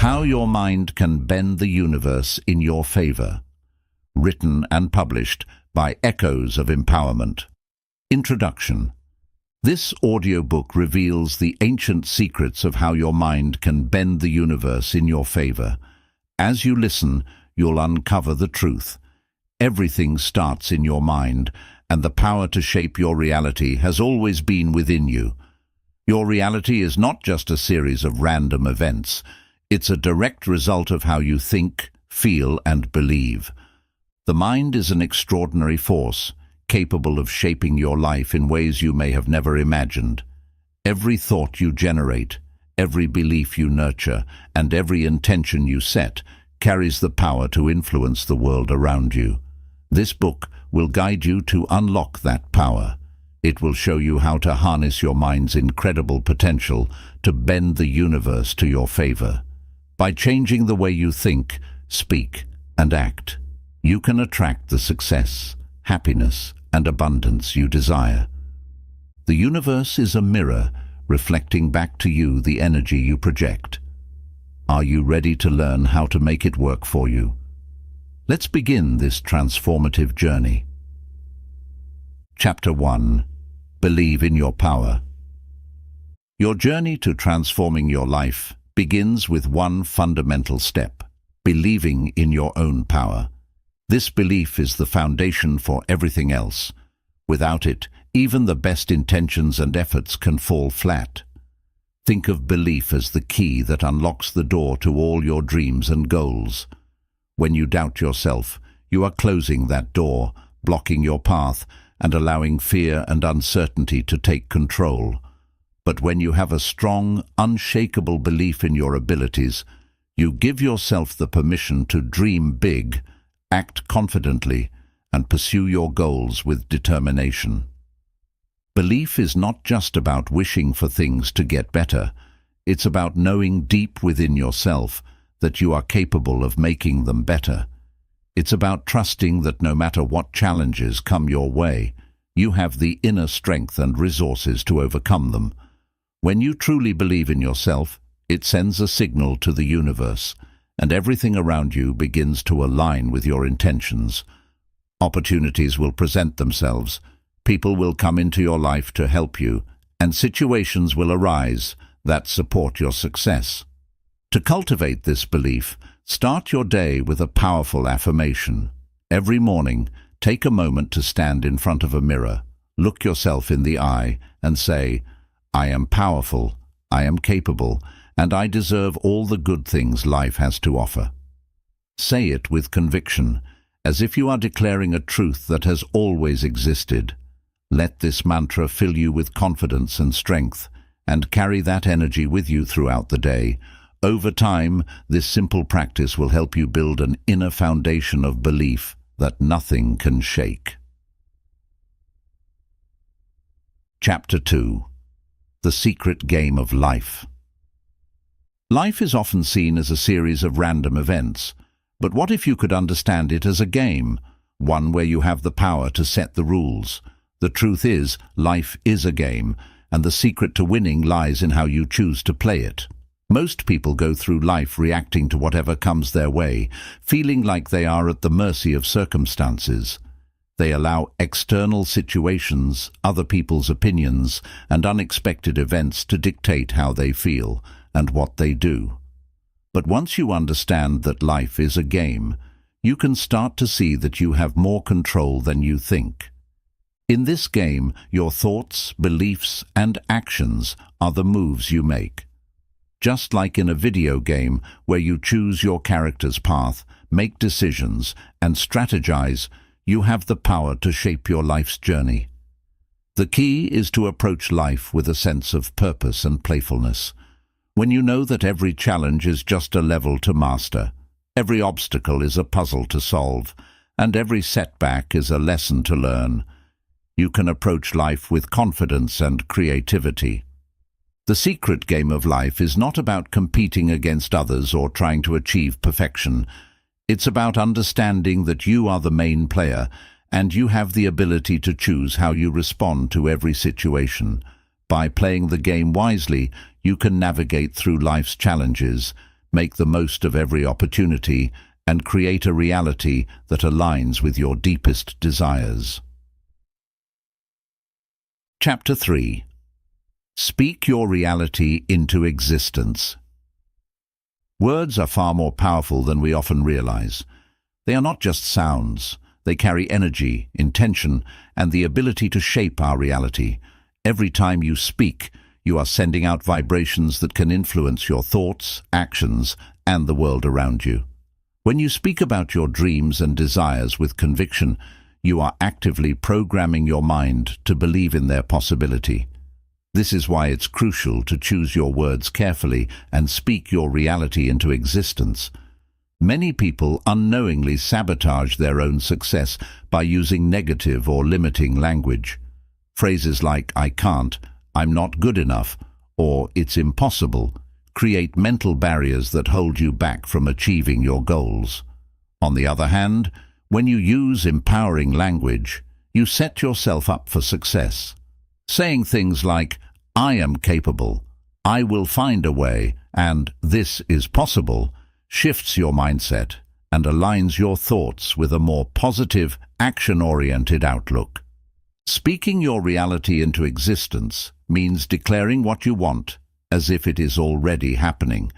How Your Mind Can Bend the Universe in Your Favor. Written and published by Echoes of Empowerment. Introduction. This audiobook reveals the ancient secrets of how your mind can bend the universe in your favor. As you listen, you'll uncover the truth. Everything starts in your mind, and the power to shape your reality has always been within you. Your reality is not just a series of random events. It's a direct result of how you think, feel, and believe. The mind is an extraordinary force, capable of shaping your life in ways you may have never imagined. Every thought you generate, every belief you nurture, and every intention you set carries the power to influence the world around you. This book will guide you to unlock that power. It will show you how to harness your mind's incredible potential to bend the universe to your favor. By changing the way you think, speak, and act, you can attract the success, happiness, and abundance you desire. The universe is a mirror, reflecting back to you the energy you project. Are you ready to learn how to make it work for you? Let's begin this transformative journey. Chapter 1. Believe in your power. Your journey to transforming your life begins with one fundamental step: believing in your own power. This belief is the foundation for everything else. Without it, even the best intentions and efforts can fall flat. Think of belief as the key that unlocks the door to all your dreams and goals. When you doubt yourself, you are closing that door, blocking your path, and allowing fear and uncertainty to take control. But when you have a strong, unshakable belief in your abilities, you give yourself the permission to dream big, act confidently, and pursue your goals with determination. Belief is not just about wishing for things to get better. It's about knowing deep within yourself that you are capable of making them better. It's about trusting that no matter what challenges come your way, you have the inner strength and resources to overcome them. When you truly believe in yourself, it sends a signal to the universe, and everything around you begins to align with your intentions. Opportunities will present themselves, people will come into your life to help you, and situations will arise that support your success. To cultivate this belief, start your day with a powerful affirmation. Every morning, take a moment to stand in front of a mirror, look yourself in the eye, and say, "I am powerful, I am capable, and I deserve all the good things life has to offer." Say it with conviction, as if you are declaring a truth that has always existed. Let this mantra fill you with confidence and strength, and carry that energy with you throughout the day. Over time, this simple practice will help you build an inner foundation of belief that nothing can shake. Chapter 2. The Secret Game of Life. Life is often seen as a series of random events, but what if you could understand it as a game, one where you have the power to set the rules? The truth is, life is a game, and the secret to winning lies in how you choose to play it. Most people go through life reacting to whatever comes their way, feeling like they are at the mercy of circumstances. They allow external situations, other people's opinions, and unexpected events to dictate how they feel and what they do. But once you understand that life is a game, you can start to see that you have more control than you think. In this game, your thoughts, beliefs, and actions are the moves you make. Just like in a video game where you choose your character's path, make decisions, and strategize, you have the power to shape your life's journey. The key is to approach life with a sense of purpose and playfulness. When you know that every challenge is just a level to master, every obstacle is a puzzle to solve, and every setback is a lesson to learn, you can approach life with confidence and creativity. The secret game of life is not about competing against others or trying to achieve perfection. It's about understanding that you are the main player, and you have the ability to choose how you respond to every situation. By playing the game wisely, you can navigate through life's challenges, make the most of every opportunity, and create a reality that aligns with your deepest desires. Chapter 3. Speak your reality into existence. Words are far more powerful than we often realize. They are not just sounds. They carry energy, intention, and the ability to shape our reality. Every time you speak, you are sending out vibrations that can influence your thoughts, actions, and the world around you. When you speak about your dreams and desires with conviction, you are actively programming your mind to believe in their possibility. This is why it's crucial to choose your words carefully and speak your reality into existence. Many people unknowingly sabotage their own success by using negative or limiting language. Phrases like "I can't," "I'm not good enough," or "it's impossible" create mental barriers that hold you back from achieving your goals. On the other hand, when you use empowering language, you set yourself up for success. Saying things like, "I am capable," "I will find a way," and "this is possible" shifts your mindset and aligns your thoughts with a more positive, action-oriented outlook. Speaking your reality into existence means declaring what you want as if it is already happening.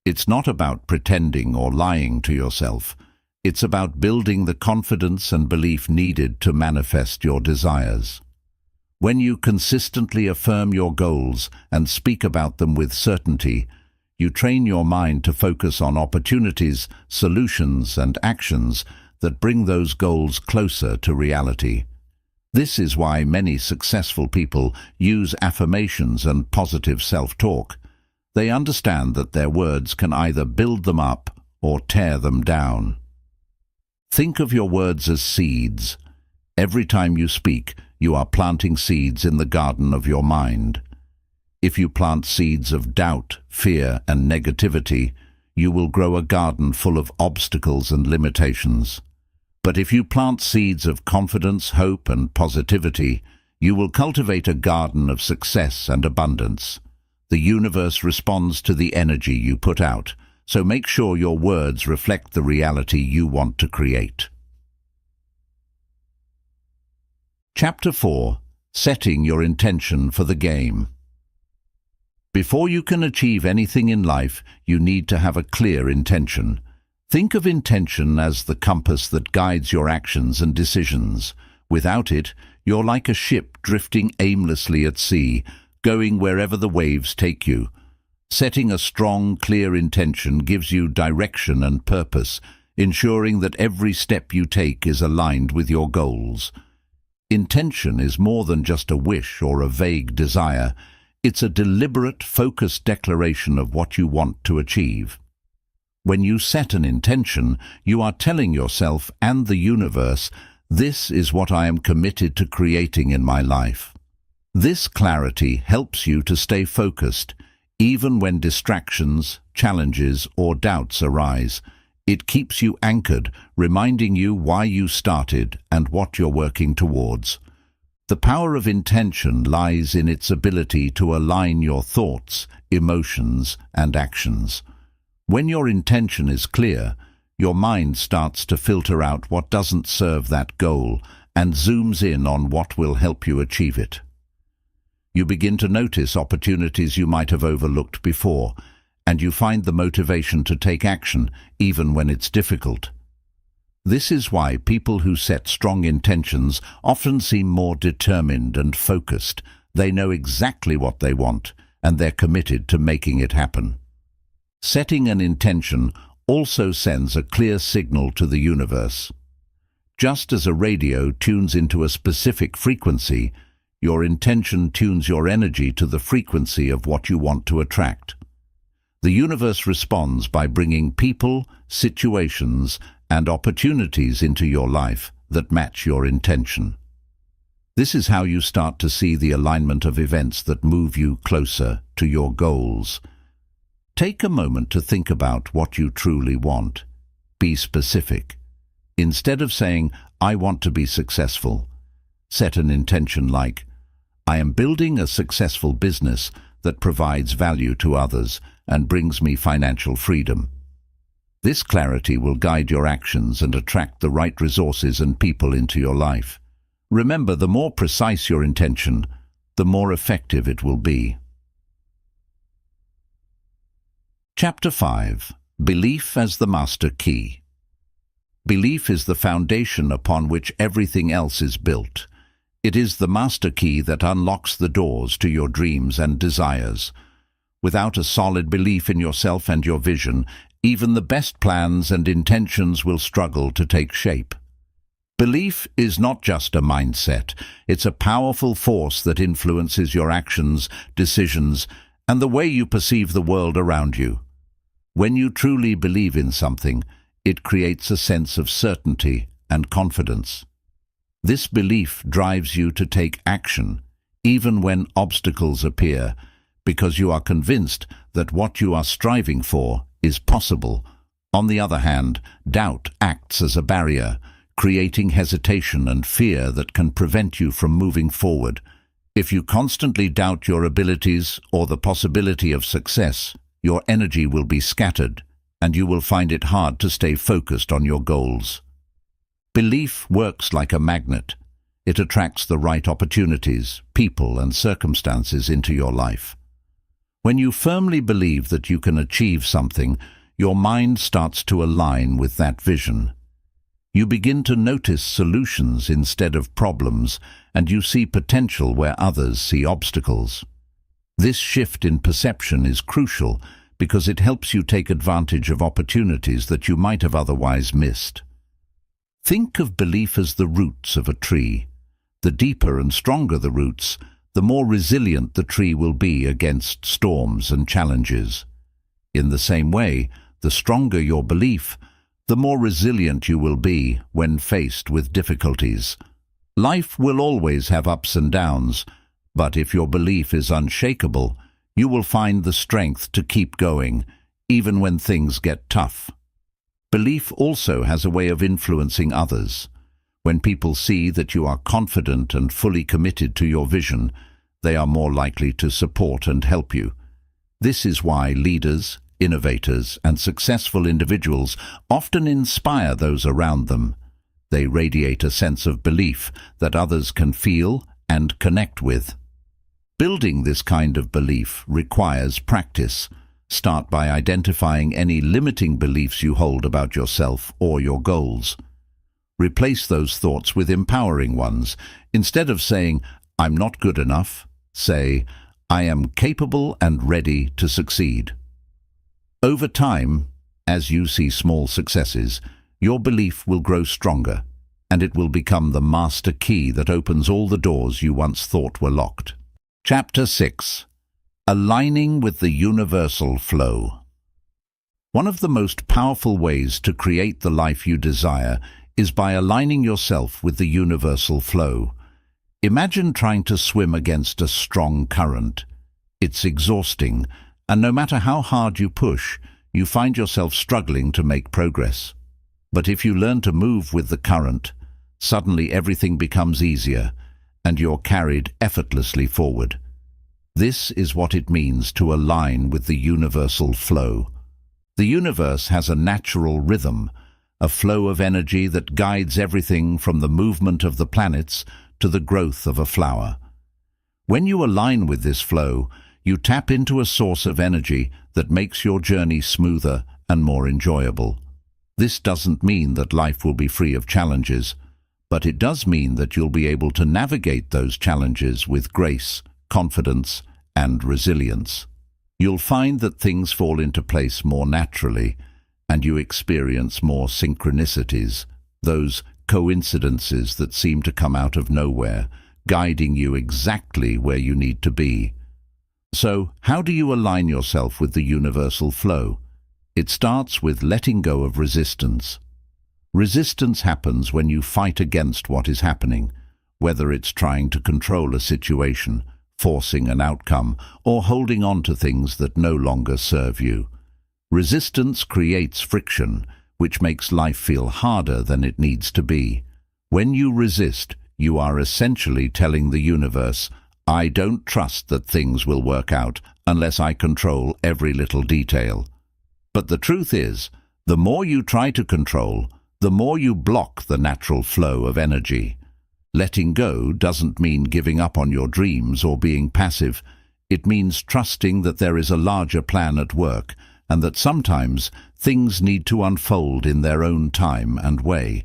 It's not about pretending or lying to yourself. It's about building the confidence and belief needed to manifest your desires. When you consistently affirm your goals and speak about them with certainty, you train your mind to focus on opportunities, solutions, and actions that bring those goals closer to reality. This is why many successful people use affirmations and positive self-talk. They understand that their words can either build them up or tear them down. Think of your words as seeds. Every time you speak, you are planting seeds in the garden of your mind. If you plant seeds of doubt, fear, and negativity, you will grow a garden full of obstacles and limitations. But if you plant seeds of confidence, hope, and positivity, you will cultivate a garden of success and abundance. The universe responds to the energy you put out, so make sure your words reflect the reality you want to create. Chapter 4. Setting your intention for the game. Before you can achieve anything in life, you need to have a clear intention. Think of intention as the compass that guides your actions and decisions. Without it, you're like a ship drifting aimlessly at sea, going wherever the waves take you. Setting a strong, clear intention gives you direction and purpose, ensuring that every step you take is aligned with your goals. Intention is more than just a wish or a vague desire. It's a deliberate, focused declaration of what you want to achieve. When you set an intention, you are telling yourself and the universe, "This is what I am committed to creating in my life." This clarity helps you to stay focused, even when distractions, challenges, or doubts arise. It keeps you anchored, reminding you why you started and what you're working towards. The power of intention lies in its ability to align your thoughts, emotions, and actions. When your intention is clear, your mind starts to filter out what doesn't serve that goal and zooms in on what will help you achieve it. You begin to notice opportunities you might have overlooked before, and you find the motivation to take action even when it's difficult. This is why people who set strong intentions often seem more determined and focused. They know exactly what they want, and they're committed to making it happen. Setting an intention also sends a clear signal to the universe. Just as a radio tunes into a specific frequency, your intention tunes your energy to the frequency of what you want to attract. The universe responds by bringing people, situations, and opportunities into your life that match your intention. This is how you start to see the alignment of events that move you closer to your goals. Take a moment to think about what you truly want. Be specific. Instead of saying, "I want to be successful," set an intention like, "I am building a successful business that provides value to others and brings me financial freedom. This clarity will guide your actions and attract the right resources and people into your life. Remember, the more precise your intention, the more effective it will be. Chapter 5. Belief as the Master Key. Belief is the foundation upon which everything else is built. It is the master key that unlocks the doors to your dreams and desires. Without a solid belief in yourself and your vision, even the best plans and intentions will struggle to take shape. Belief is not just a mindset. It's a powerful force that influences your actions, decisions, and the way you perceive the world around you. When you truly believe in something, it creates a sense of certainty and confidence. This belief drives you to take action, even when obstacles appear, because you are convinced that what you are striving for is possible. On the other hand, doubt acts as a barrier, creating hesitation and fear that can prevent you from moving forward. If you constantly doubt your abilities or the possibility of success, your energy will be scattered, and you will find it hard to stay focused on your goals. Belief works like a magnet. It attracts the right opportunities, people, and circumstances into your life. When you firmly believe that you can achieve something, your mind starts to align with that vision. You begin to notice solutions instead of problems, and you see potential where others see obstacles. This shift in perception is crucial because it helps you take advantage of opportunities that you might have otherwise missed. Think of belief as the roots of a tree. The deeper and stronger the roots, the more resilient the tree will be against storms and challenges. In the same way, the stronger your belief, the more resilient you will be when faced with difficulties. Life will always have ups and downs, but if your belief is unshakable, you will find the strength to keep going, even when things get tough. Belief also has a way of influencing others. When people see that you are confident and fully committed to your vision, they are more likely to support and help you. This is why leaders, innovators, and successful individuals often inspire those around them. They radiate a sense of belief that others can feel and connect with. Building this kind of belief requires practice. Start by identifying any limiting beliefs you hold about yourself or your goals. Replace those thoughts with empowering ones. Instead of saying, "I'm not good enough," say, "I am capable and ready to succeed." Over time, as you see small successes, your belief will grow stronger, and it will become the master key that opens all the doors you once thought were locked. Chapter 6. Aligning with the universal flow. One of the most powerful ways to create the life you desire is by aligning yourself with the universal flow. Imagine trying to swim against a strong current. It's exhausting, and no matter how hard you push, you find yourself struggling to make progress. But if you learn to move with the current, suddenly everything becomes easier, and you're carried effortlessly forward. This is what it means to align with the universal flow. The universe has a natural rhythm, a flow of energy that guides everything from the movement of the planets to the growth of a flower. When you align with this flow, you tap into a source of energy that makes your journey smoother and more enjoyable. This doesn't mean that life will be free of challenges, but it does mean that you'll be able to navigate those challenges with grace, confidence, and resilience. You'll find that things fall into place more naturally, and you experience more synchronicities, those coincidences that seem to come out of nowhere, guiding you exactly where you need to be. So, how do you align yourself with the universal flow? It starts with letting go of resistance. Resistance happens when you fight against what is happening, whether it's trying to control a situation, forcing an outcome, or holding on to things that no longer serve you. Resistance creates friction, which makes life feel harder than it needs to be. When you resist, you are essentially telling the universe, I don't trust that things will work out unless I control every little detail. But the truth is, the more you try to control, the more you block the natural flow of energy. Letting go doesn't mean giving up on your dreams or being passive. It means trusting that there is a larger plan at work, and that sometimes things need to unfold in their own time and way.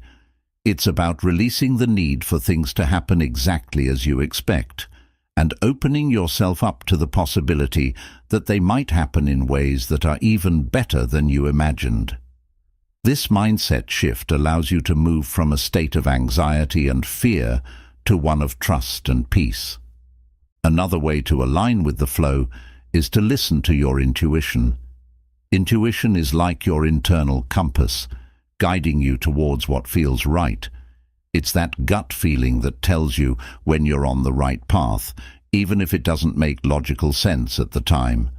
It's about releasing the need for things to happen exactly as you expect, and opening yourself up to the possibility that they might happen in ways that are even better than you imagined. This mindset shift allows you to move from a state of anxiety and fear to one of trust and peace. Another way to align with the flow is to listen to your intuition. Intuition is like your internal compass, guiding you towards what feels right. It's that gut feeling that tells you when you're on the right path, even if it doesn't make logical sense at the time.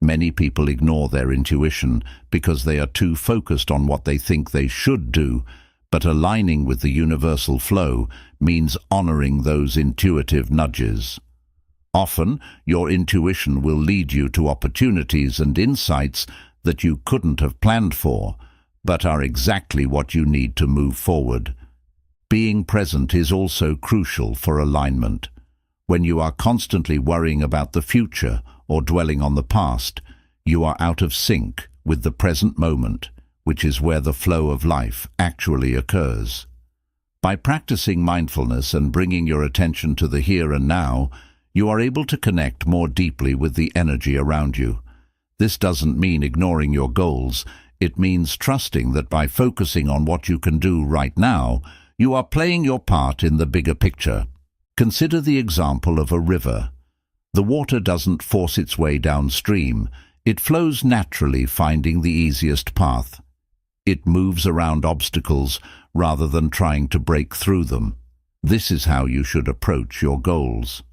Many people ignore their intuition because they are too focused on what they think they should do, but aligning with the universal flow means honoring those intuitive nudges. Often, your intuition will lead you to opportunities and insights that you couldn't have planned for, but are exactly what you need to move forward. Being present is also crucial for alignment. When you are constantly worrying about the future or dwelling on the past, you are out of sync with the present moment, which is where the flow of life actually occurs. By practicing mindfulness and bringing your attention to the here and now, you are able to connect more deeply with the energy around you. This doesn't mean ignoring your goals. It means trusting that by focusing on what you can do right now, you are playing your part in the bigger picture. Consider the example of a river. The water doesn't force its way downstream. It flows naturally, finding the easiest path. It moves around obstacles rather than trying to break through them. This is how you should approach your goals.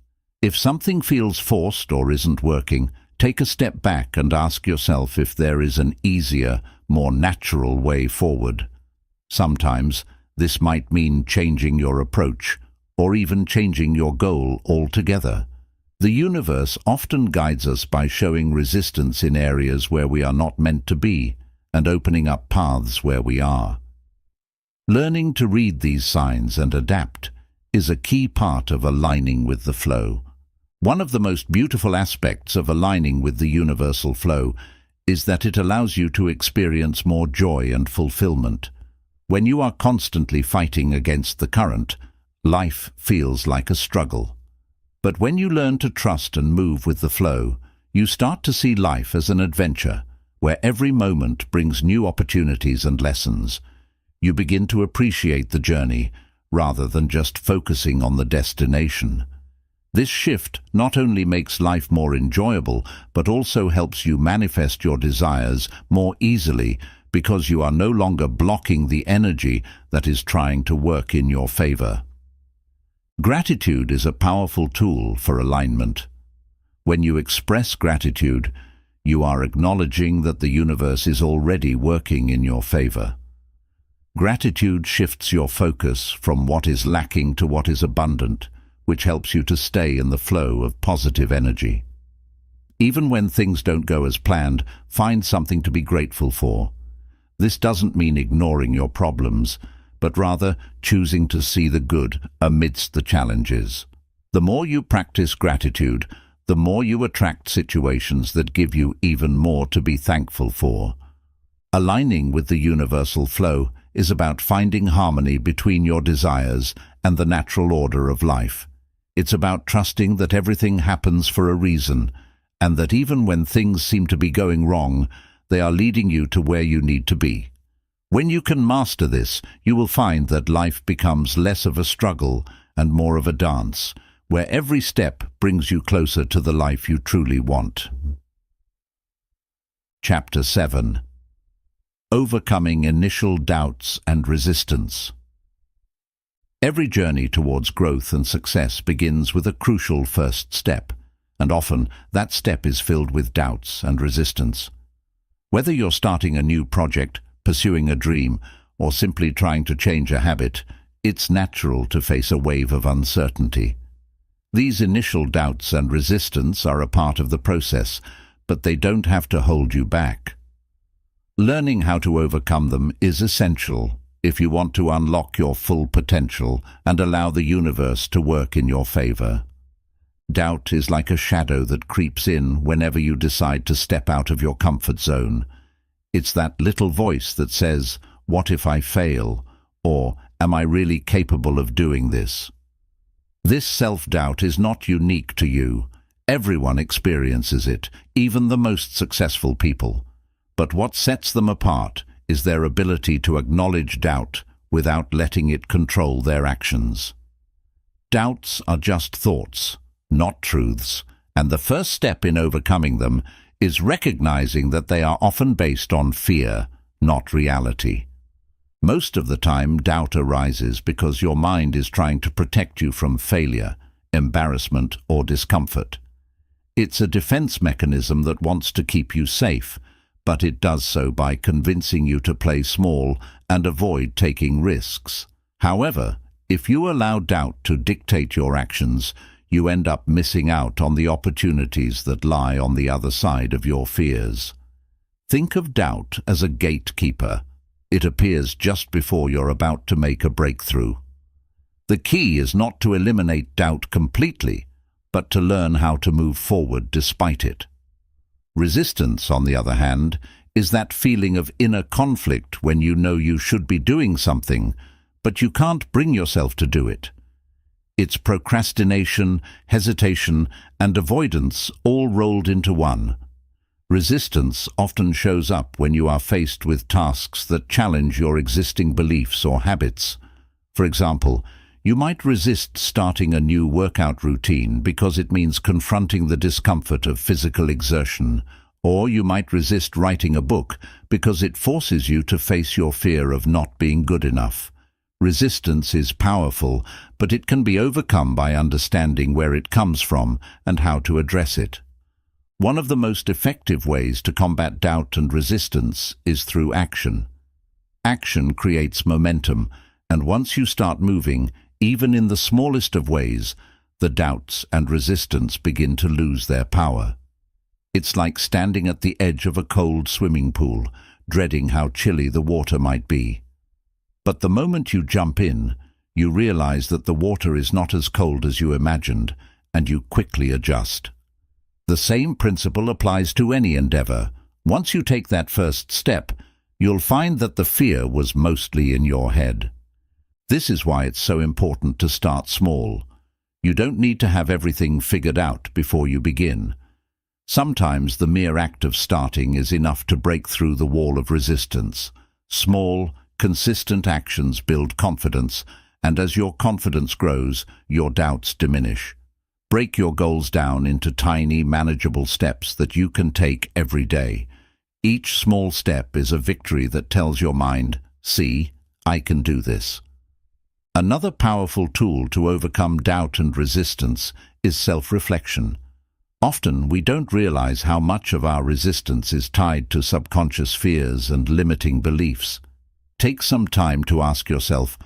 If something feels forced or isn't working, take a step back and ask yourself if there is an easier, more natural way forward. Sometimes this might mean changing your approach, or even changing your goal altogether. The universe often guides us by showing resistance in areas where we are not meant to be, and opening up paths where we are. Learning to read these signs and adapt is a key part of aligning with the flow. One of the most beautiful aspects of aligning with the universal flow is that it allows you to experience more joy and fulfillment. When you are constantly fighting against the current, life feels like a struggle. But when you learn to trust and move with the flow, you start to see life as an adventure, where every moment brings new opportunities and lessons. You begin to appreciate the journey, rather than just focusing on the destination. This shift not only makes life more enjoyable, but also helps you manifest your desires more easily, because you are no longer blocking the energy that is trying to work in your favor. Gratitude is a powerful tool for alignment. When you express gratitude, you are acknowledging that the universe is already working in your favor. Gratitude shifts your focus from what is lacking to what is abundant, which helps you to stay in the flow of positive energy. Even when things don't go as planned, find something to be grateful for. This doesn't mean ignoring your problems, but rather choosing to see the good amidst the challenges. The more you practice gratitude, the more you attract situations that give you even more to be thankful for. Aligning with the universal flow is about finding harmony between your desires and the natural order of life. It's about trusting that everything happens for a reason, and that even when things seem to be going wrong, they are leading you to where you need to be. When you can master this, you will find that life becomes less of a struggle and more of a dance, where every step brings you closer to the life you truly want. Chapter 7. Overcoming initial doubts and resistance. Every journey towards growth and success begins with a crucial first step, and often that step is filled with doubts and resistance. Whether you're starting a new project, pursuing a dream, or simply trying to change a habit, it's natural to face a wave of uncertainty. These initial doubts and resistance are a part of the process, but they don't have to hold you back. Learning how to overcome them is essential if you want to unlock your full potential and allow the universe to work in your favor. Doubt is like a shadow that creeps in whenever you decide to step out of your comfort zone. It's that little voice that says, "What if I fail?" or "Am I really capable of doing this?" This self-doubt is not unique to you. Everyone experiences it, even the most successful people. But what sets them apart is their ability to acknowledge doubt without letting it control their actions. Doubts are just thoughts, not truths, and the first step in overcoming them is recognizing that they are often based on fear, not reality. Most of the time, doubt arises because your mind is trying to protect you from failure, embarrassment, or discomfort. It's a defense mechanism that wants to keep you safe, but it does so by convincing you to play small and avoid taking risks. However, if you allow doubt to dictate your actions, you end up missing out on the opportunities that lie on the other side of your fears. Think of doubt as a gatekeeper. It appears just before you're about to make a breakthrough. The key is not to eliminate doubt completely, but to learn how to move forward despite it. Resistance, on the other hand, is that feeling of inner conflict when you know you should be doing something, but you can't bring yourself to do it. It's procrastination, hesitation, and avoidance all rolled into one. Resistance often shows up when you are faced with tasks that challenge your existing beliefs or habits. For example, you might resist starting a new workout routine because it means confronting the discomfort of physical exertion, or you might resist writing a book because it forces you to face your fear of not being good enough. Resistance is powerful, but it can be overcome by understanding where it comes from and how to address it. One of the most effective ways to combat doubt and resistance is through action. Action creates momentum, and once you start moving, even in the smallest of ways, the doubts and resistance begin to lose their power. It's like standing at the edge of a cold swimming pool, dreading how chilly the water might be. But the moment you jump in, you realize that the water is not as cold as you imagined, and you quickly adjust. The same principle applies to any endeavor. Once you take that first step, you'll find that the fear was mostly in your head. This is why it's so important to start small. You don't need to have everything figured out before you begin. Sometimes the mere act of starting is enough to break through the wall of resistance. Small, consistent actions build confidence, and as your confidence grows, your doubts diminish. Break your goals down into tiny, manageable steps that you can take every day. Each small step is a victory that tells your mind, "See, I can do this." Another powerful tool to overcome doubt and resistance is self-reflection. Often we don't realize how much of our resistance is tied to subconscious fears and limiting beliefs. Take some time to ask yourself,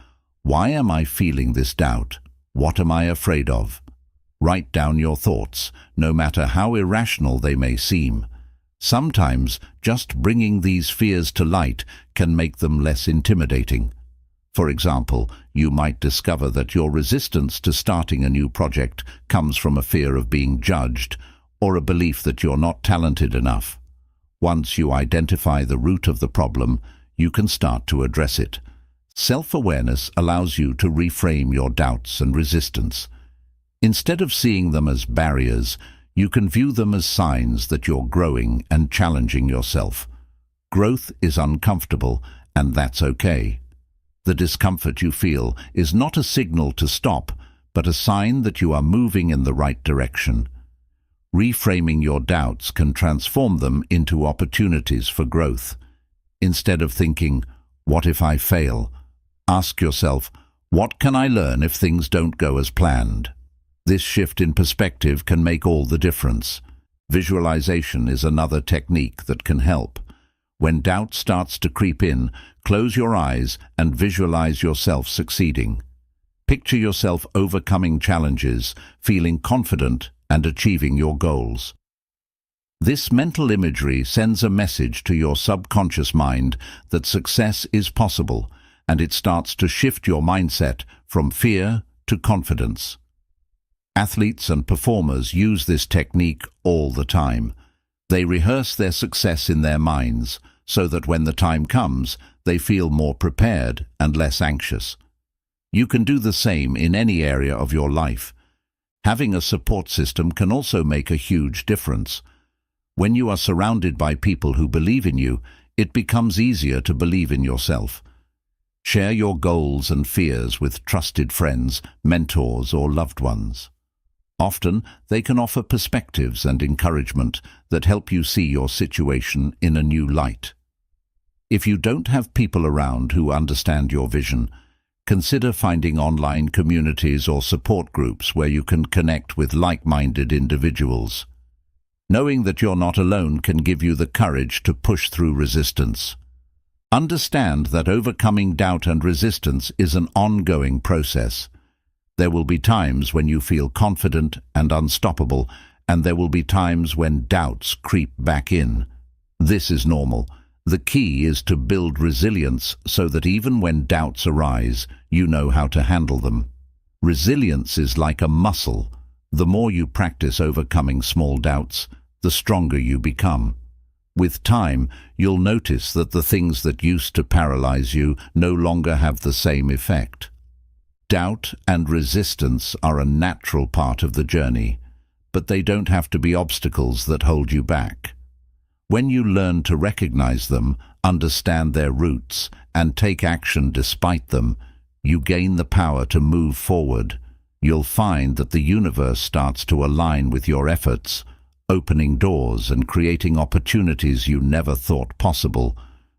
why am I feeling this doubt? What am I afraid of? Write down your thoughts, no matter how irrational they may seem. Sometimes just bringing these fears to light can make them less intimidating. For example, you might discover that your resistance to starting a new project comes from a fear of being judged or a belief that you're not talented enough. Once you identify the root of the problem, you can start to address it. Self-awareness allows you to reframe your doubts and resistance. Instead of seeing them as barriers, you can view them as signs that you're growing and challenging yourself. Growth is uncomfortable, and that's okay. The discomfort you feel is not a signal to stop, but a sign that you are moving in the right direction. Reframing your doubts can transform them into opportunities for growth. Instead of thinking, "What if I fail?" ask yourself, "What can I learn if things don't go as planned?" This shift in perspective can make all the difference. Visualization is another technique that can help. When doubt starts to creep in, close your eyes and visualize yourself succeeding. Picture yourself overcoming challenges, feeling confident, and achieving your goals. This mental imagery sends a message to your subconscious mind that success is possible, and it starts to shift your mindset from fear to confidence. Athletes and performers use this technique all the time. They rehearse their success in their minds so that when the time comes, they feel more prepared and less anxious. You can do the same in any area of your life. Having a support system can also make a huge difference. When you are surrounded by people who believe in you, it becomes easier to believe in yourself. Share your goals and fears with trusted friends, mentors, or loved ones. Often, they can offer perspectives and encouragement that help you see your situation in a new light. If you don't have people around who understand your vision, consider finding online communities or support groups where you can connect with like-minded individuals. Knowing that you're not alone can give you the courage to push through resistance. Understand that overcoming doubt and resistance is an ongoing process. There will be times when you feel confident and unstoppable, and there will be times when doubts creep back in. This is normal. The key is to build resilience so that even when doubts arise, you know how to handle them. Resilience is like a muscle. The more you practice overcoming small doubts, the stronger you become. With time, you'll notice that the things that used to paralyze you no longer have the same effect. Doubt and resistance are a natural part of the journey, but they don't have to be obstacles that hold you back. When you learn to recognize them, understand their roots, and take action despite them, you gain the power to move forward. You'll find that the universe starts to align with your efforts, opening doors and creating opportunities you never thought possible.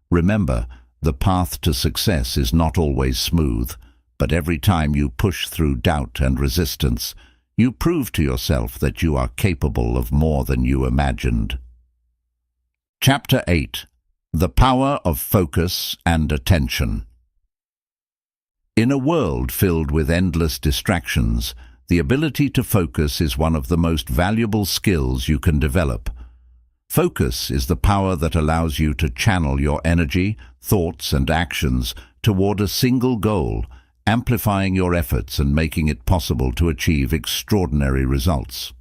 Remember, the path to success is not always smooth, but every time you push through doubt and resistance, you prove to yourself that you are capable of more than you imagined. Chapter 8. The Power of Focus and Attention. In a world filled with endless distractions, the ability to focus is one of the most valuable skills you can develop. Focus is the power that allows you to channel your energy, thoughts, and actions toward a single goal, amplifying your efforts and making it possible to achieve extraordinary results.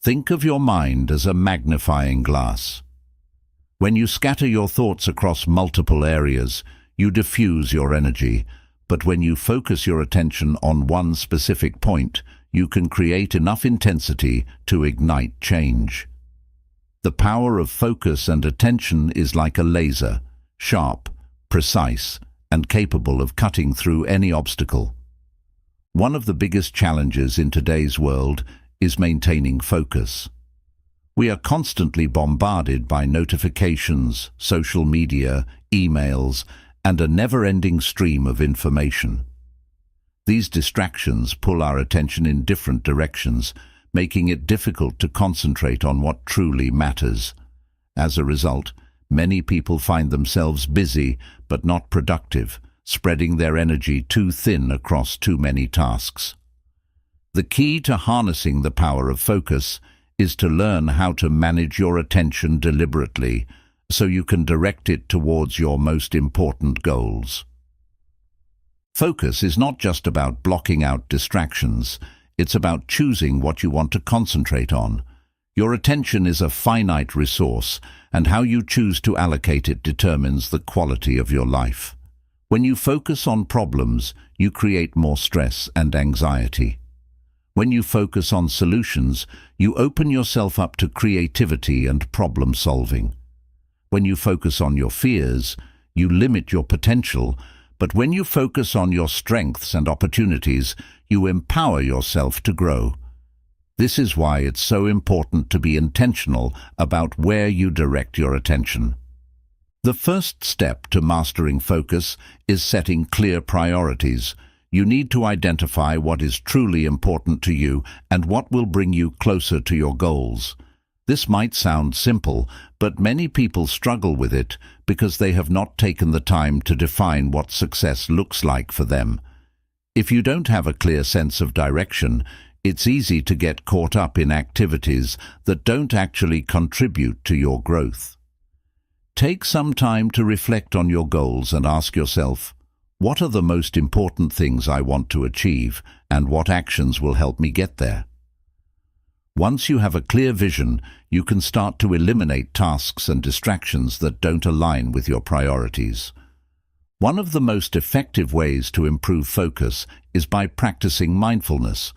Think of your mind as a magnifying glass. When you scatter your thoughts across multiple areas, you diffuse your energy, but when you focus your attention on one specific point, you can create enough intensity to ignite change. The power of focus and attention is like a laser, sharp, precise, and capable of cutting through any obstacle. One of the biggest challenges in today's world is maintaining focus. We are constantly bombarded by notifications, social media, emails, and a never-ending stream of information. These distractions pull our attention in different directions, making it difficult to concentrate on what truly matters. As a result, many people find themselves busy but not productive, spreading their energy too thin across too many tasks. The key to harnessing the power of focus is to learn how to manage your attention deliberately so you can direct it towards your most important goals. Focus is not just about blocking out distractions, it's about choosing what you want to concentrate on. Your attention is a finite resource, and how you choose to allocate it determines the quality of your life. When you focus on problems, you create more stress and anxiety. When you focus on solutions, you open yourself up to creativity and problem solving. When you focus on your fears, you limit your potential, but when you focus on your strengths and opportunities, you empower yourself to grow. This is why it's so important to be intentional about where you direct your attention. The first step to mastering focus is setting clear priorities. You need to identify what is truly important to you and what will bring you closer to your goals. This might sound simple, but many people struggle with it because they have not taken the time to define what success looks like for them. If you don't have a clear sense of direction, it's easy to get caught up in activities that don't actually contribute to your growth. Take some time to reflect on your goals and ask yourself, what are the most important things I want to achieve, and what actions will help me get there? Once you have a clear vision, you can start to eliminate tasks and distractions that don't align with your priorities. One of the most effective ways to improve focus is by practicing mindfulness.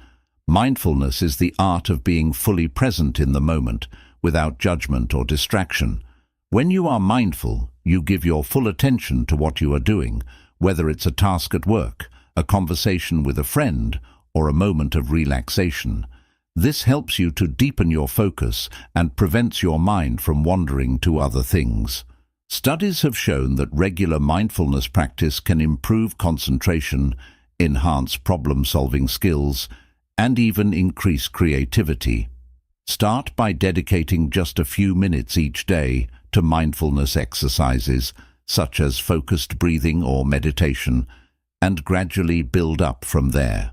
Mindfulness is the art of being fully present in the moment, without judgment or distraction. When you are mindful, you give your full attention to what you are doing, whether it's a task at work, a conversation with a friend, or a moment of relaxation. This helps you to deepen your focus and prevents your mind from wandering to other things. Studies have shown that regular mindfulness practice can improve concentration, enhance problem-solving skills, and even increase creativity. Start by dedicating just a few minutes each day to mindfulness exercises, such as focused breathing or meditation, and gradually build up from there.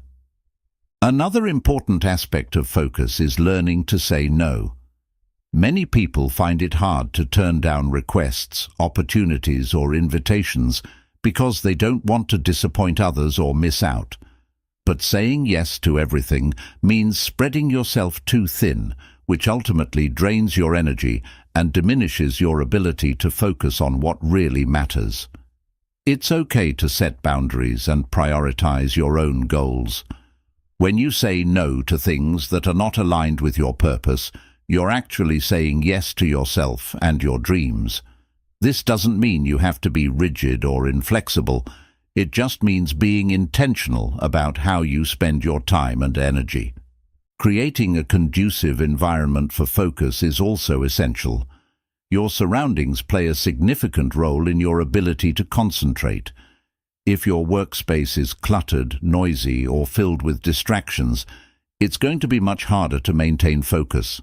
Another important aspect of focus is learning to say no. Many people find it hard to turn down requests, opportunities, or invitations because they don't want to disappoint others or miss out. But saying yes to everything means spreading yourself too thin, which ultimately drains your energy and diminishes your ability to focus on what really matters. It's okay to set boundaries and prioritize your own goals. When you say no to things that are not aligned with your purpose, you're actually saying yes to yourself and your dreams. This doesn't mean you have to be rigid or inflexible. It just means being intentional about how you spend your time and energy. Creating a conducive environment for focus is also essential. Your surroundings play a significant role in your ability to concentrate. If your workspace is cluttered, noisy, or filled with distractions, it's going to be much harder to maintain focus.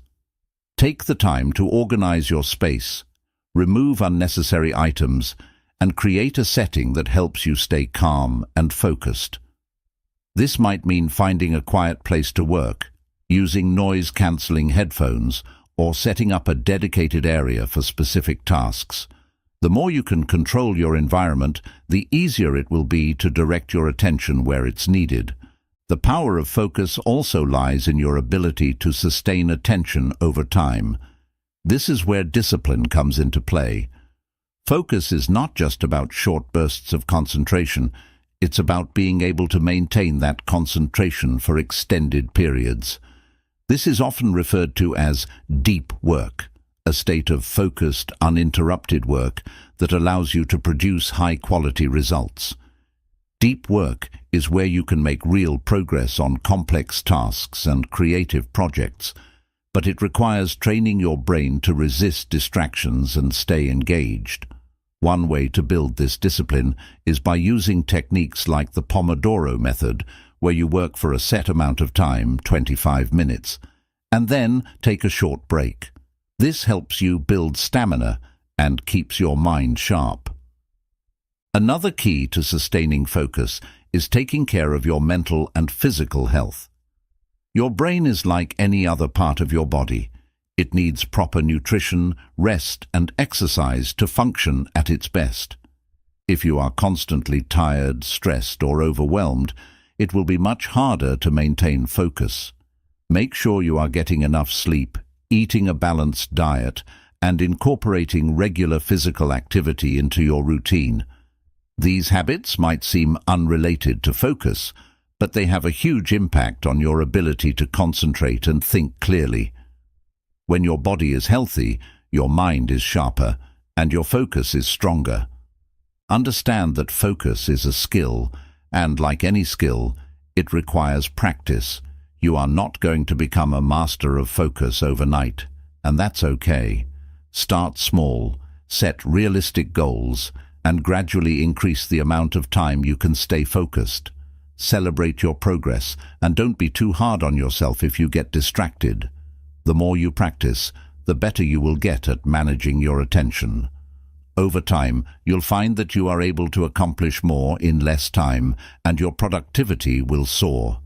Take the time to organize your space, remove unnecessary items, and create a setting that helps you stay calm and focused. This might mean finding a quiet place to work, using noise-canceling headphones, or setting up a dedicated area for specific tasks. The more you can control your environment, the easier it will be to direct your attention where it's needed. The power of focus also lies in your ability to sustain attention over time. This is where discipline comes into play. Focus is not just about short bursts of concentration, it's about being able to maintain that concentration for extended periods. This is often referred to as deep work, a state of focused, uninterrupted work that allows you to produce high-quality results. Deep work is where you can make real progress on complex tasks and creative projects, but it requires training your brain to resist distractions and stay engaged. One way to build this discipline is by using techniques like the Pomodoro method, where you work for a set amount of time, 25 minutes, and then take a short break. This helps you build stamina and keeps your mind sharp. Another key to sustaining focus is taking care of your mental and physical health. Your brain is like any other part of your body. It needs proper nutrition, rest, and exercise to function at its best. If you are constantly tired, stressed, or overwhelmed, it will be much harder to maintain focus. Make sure you are getting enough sleep, eating a balanced diet, and incorporating regular physical activity into your routine. These habits might seem unrelated to focus, but they have a huge impact on your ability to concentrate and think clearly. When your body is healthy, your mind is sharper, and your focus is stronger. Understand that focus is a skill, and like any skill, it requires practice. You are not going to become a master of focus overnight, and that's okay. Start small, set realistic goals, and gradually increase the amount of time you can stay focused. Celebrate your progress, and don't be too hard on yourself if you get distracted. The more you practice, the better you will get at managing your attention. Over time, you'll find that you are able to accomplish more in less time, and your productivity will soar.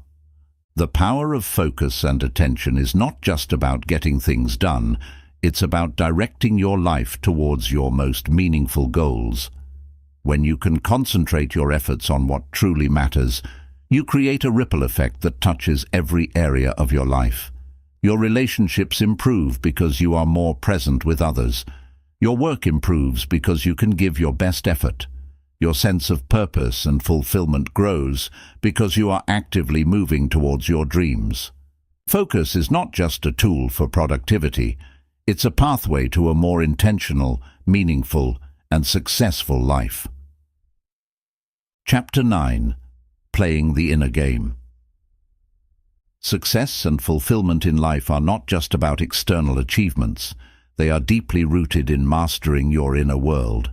The power of focus and attention is not just about getting things done, it's about directing your life towards your most meaningful goals. When you can concentrate your efforts on what truly matters, you create a ripple effect that touches every area of your life. Your relationships improve because you are more present with others. Your work improves because you can give your best effort. Your sense of purpose and fulfillment grows because you are actively moving towards your dreams. Focus is not just a tool for productivity, it's a pathway to a more intentional, meaningful, and successful life. Chapter 9. Playing the Inner Game. Success and fulfillment in life are not just about external achievements. They are deeply rooted in mastering your inner world.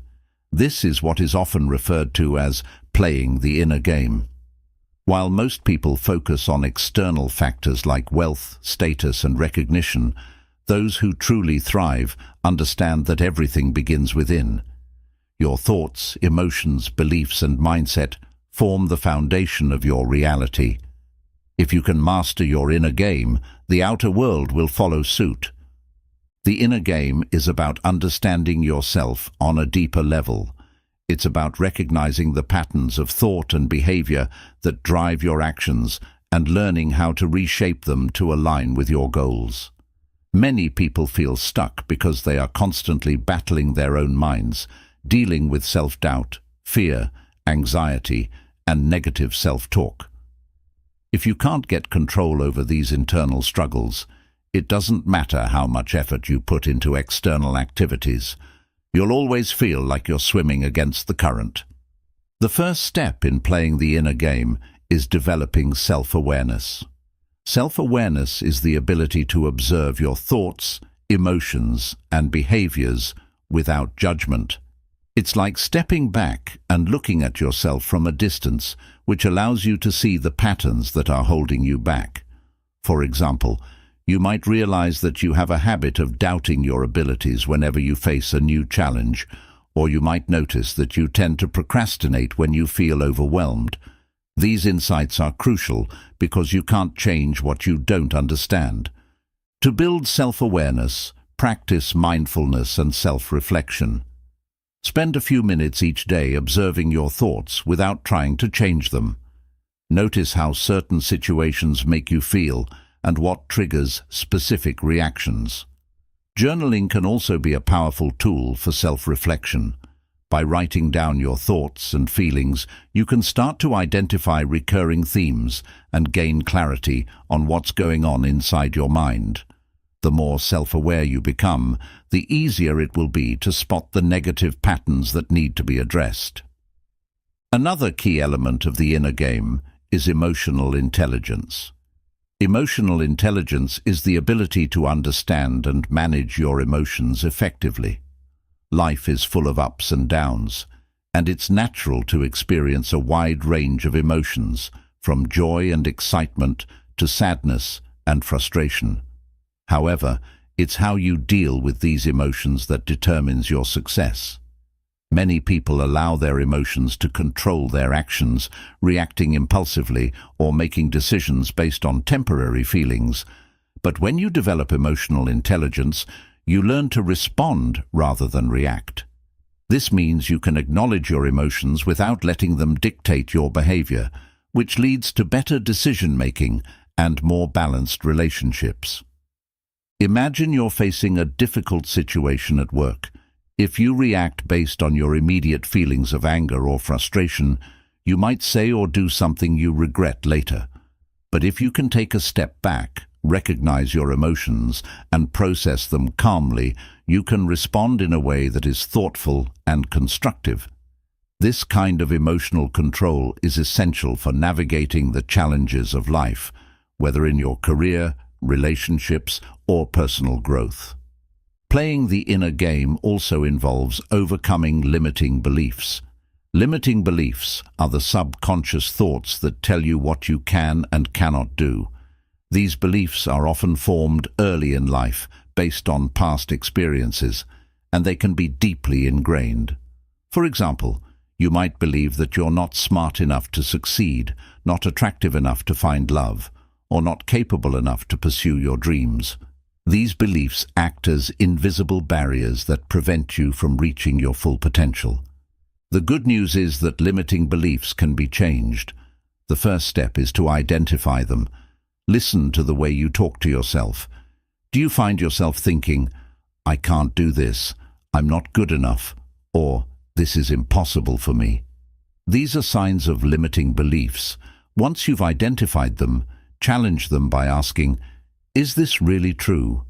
This is what is often referred to as playing the inner game. While most people focus on external factors like wealth, status, and recognition, those who truly thrive understand that everything begins within. Your thoughts, emotions, beliefs, and mindset form the foundation of your reality. If you can master your inner game, the outer world will follow suit. The inner game is about understanding yourself on a deeper level. It's about recognizing the patterns of thought and behavior that drive your actions and learning how to reshape them to align with your goals. Many people feel stuck because they are constantly battling their own minds, dealing with self-doubt, fear, anxiety, and negative self-talk. If you can't get control over these internal struggles, it doesn't matter how much effort you put into external activities. You'll always feel like you're swimming against the current. The first step in playing the inner game is developing self-awareness. Self-awareness is the ability to observe your thoughts, emotions, and behaviors without judgment. It's like stepping back and looking at yourself from a distance, which allows you to see the patterns that are holding you back. For example, you might realize that you have a habit of doubting your abilities whenever you face a new challenge, or you might notice that you tend to procrastinate when you feel overwhelmed. These insights are crucial because you can't change what you don't understand. To build self-awareness, practice mindfulness and self-reflection. Spend a few minutes each day observing your thoughts without trying to change them. Notice how certain situations make you feel and what triggers specific reactions. Journaling can also be a powerful tool for self-reflection. By writing down your thoughts and feelings, you can start to identify recurring themes and gain clarity on what's going on inside your mind. The more self-aware you become, the easier it will be to spot the negative patterns that need to be addressed. Another key element of the inner game is emotional intelligence. Emotional intelligence is the ability to understand and manage your emotions effectively. Life is full of ups and downs, and it's natural to experience a wide range of emotions, from joy and excitement to sadness and frustration. However, it's how you deal with these emotions that determines your success. Many people allow their emotions to control their actions, reacting impulsively or making decisions based on temporary feelings. But when you develop emotional intelligence, you learn to respond rather than react. This means you can acknowledge your emotions without letting them dictate your behavior, which leads to better decision-making and more balanced relationships. Imagine you're facing a difficult situation at work. If you react based on your immediate feelings of anger or frustration, you might say or do something you regret later. But if you can take a step back, recognize your emotions, and process them calmly, you can respond in a way that is thoughtful and constructive. This kind of emotional control is essential for navigating the challenges of life, whether in your career, relationships, or personal growth. Playing the inner game also involves overcoming limiting beliefs. Limiting beliefs are the subconscious thoughts that tell you what you can and cannot do. These beliefs are often formed early in life, based on past experiences, and they can be deeply ingrained. For example, you might believe that you're not smart enough to succeed, not attractive enough to find love, or not capable enough to pursue your dreams. These beliefs act as invisible barriers that prevent you from reaching your full potential. The good news is that limiting beliefs can be changed. The first step is to identify them. Listen to the way you talk to yourself. Do you find yourself thinking, "I can't do this, I'm not good enough," or "this is impossible for me"? These are signs of limiting beliefs. Once you've identified them, challenge them by asking, "Is this really true?"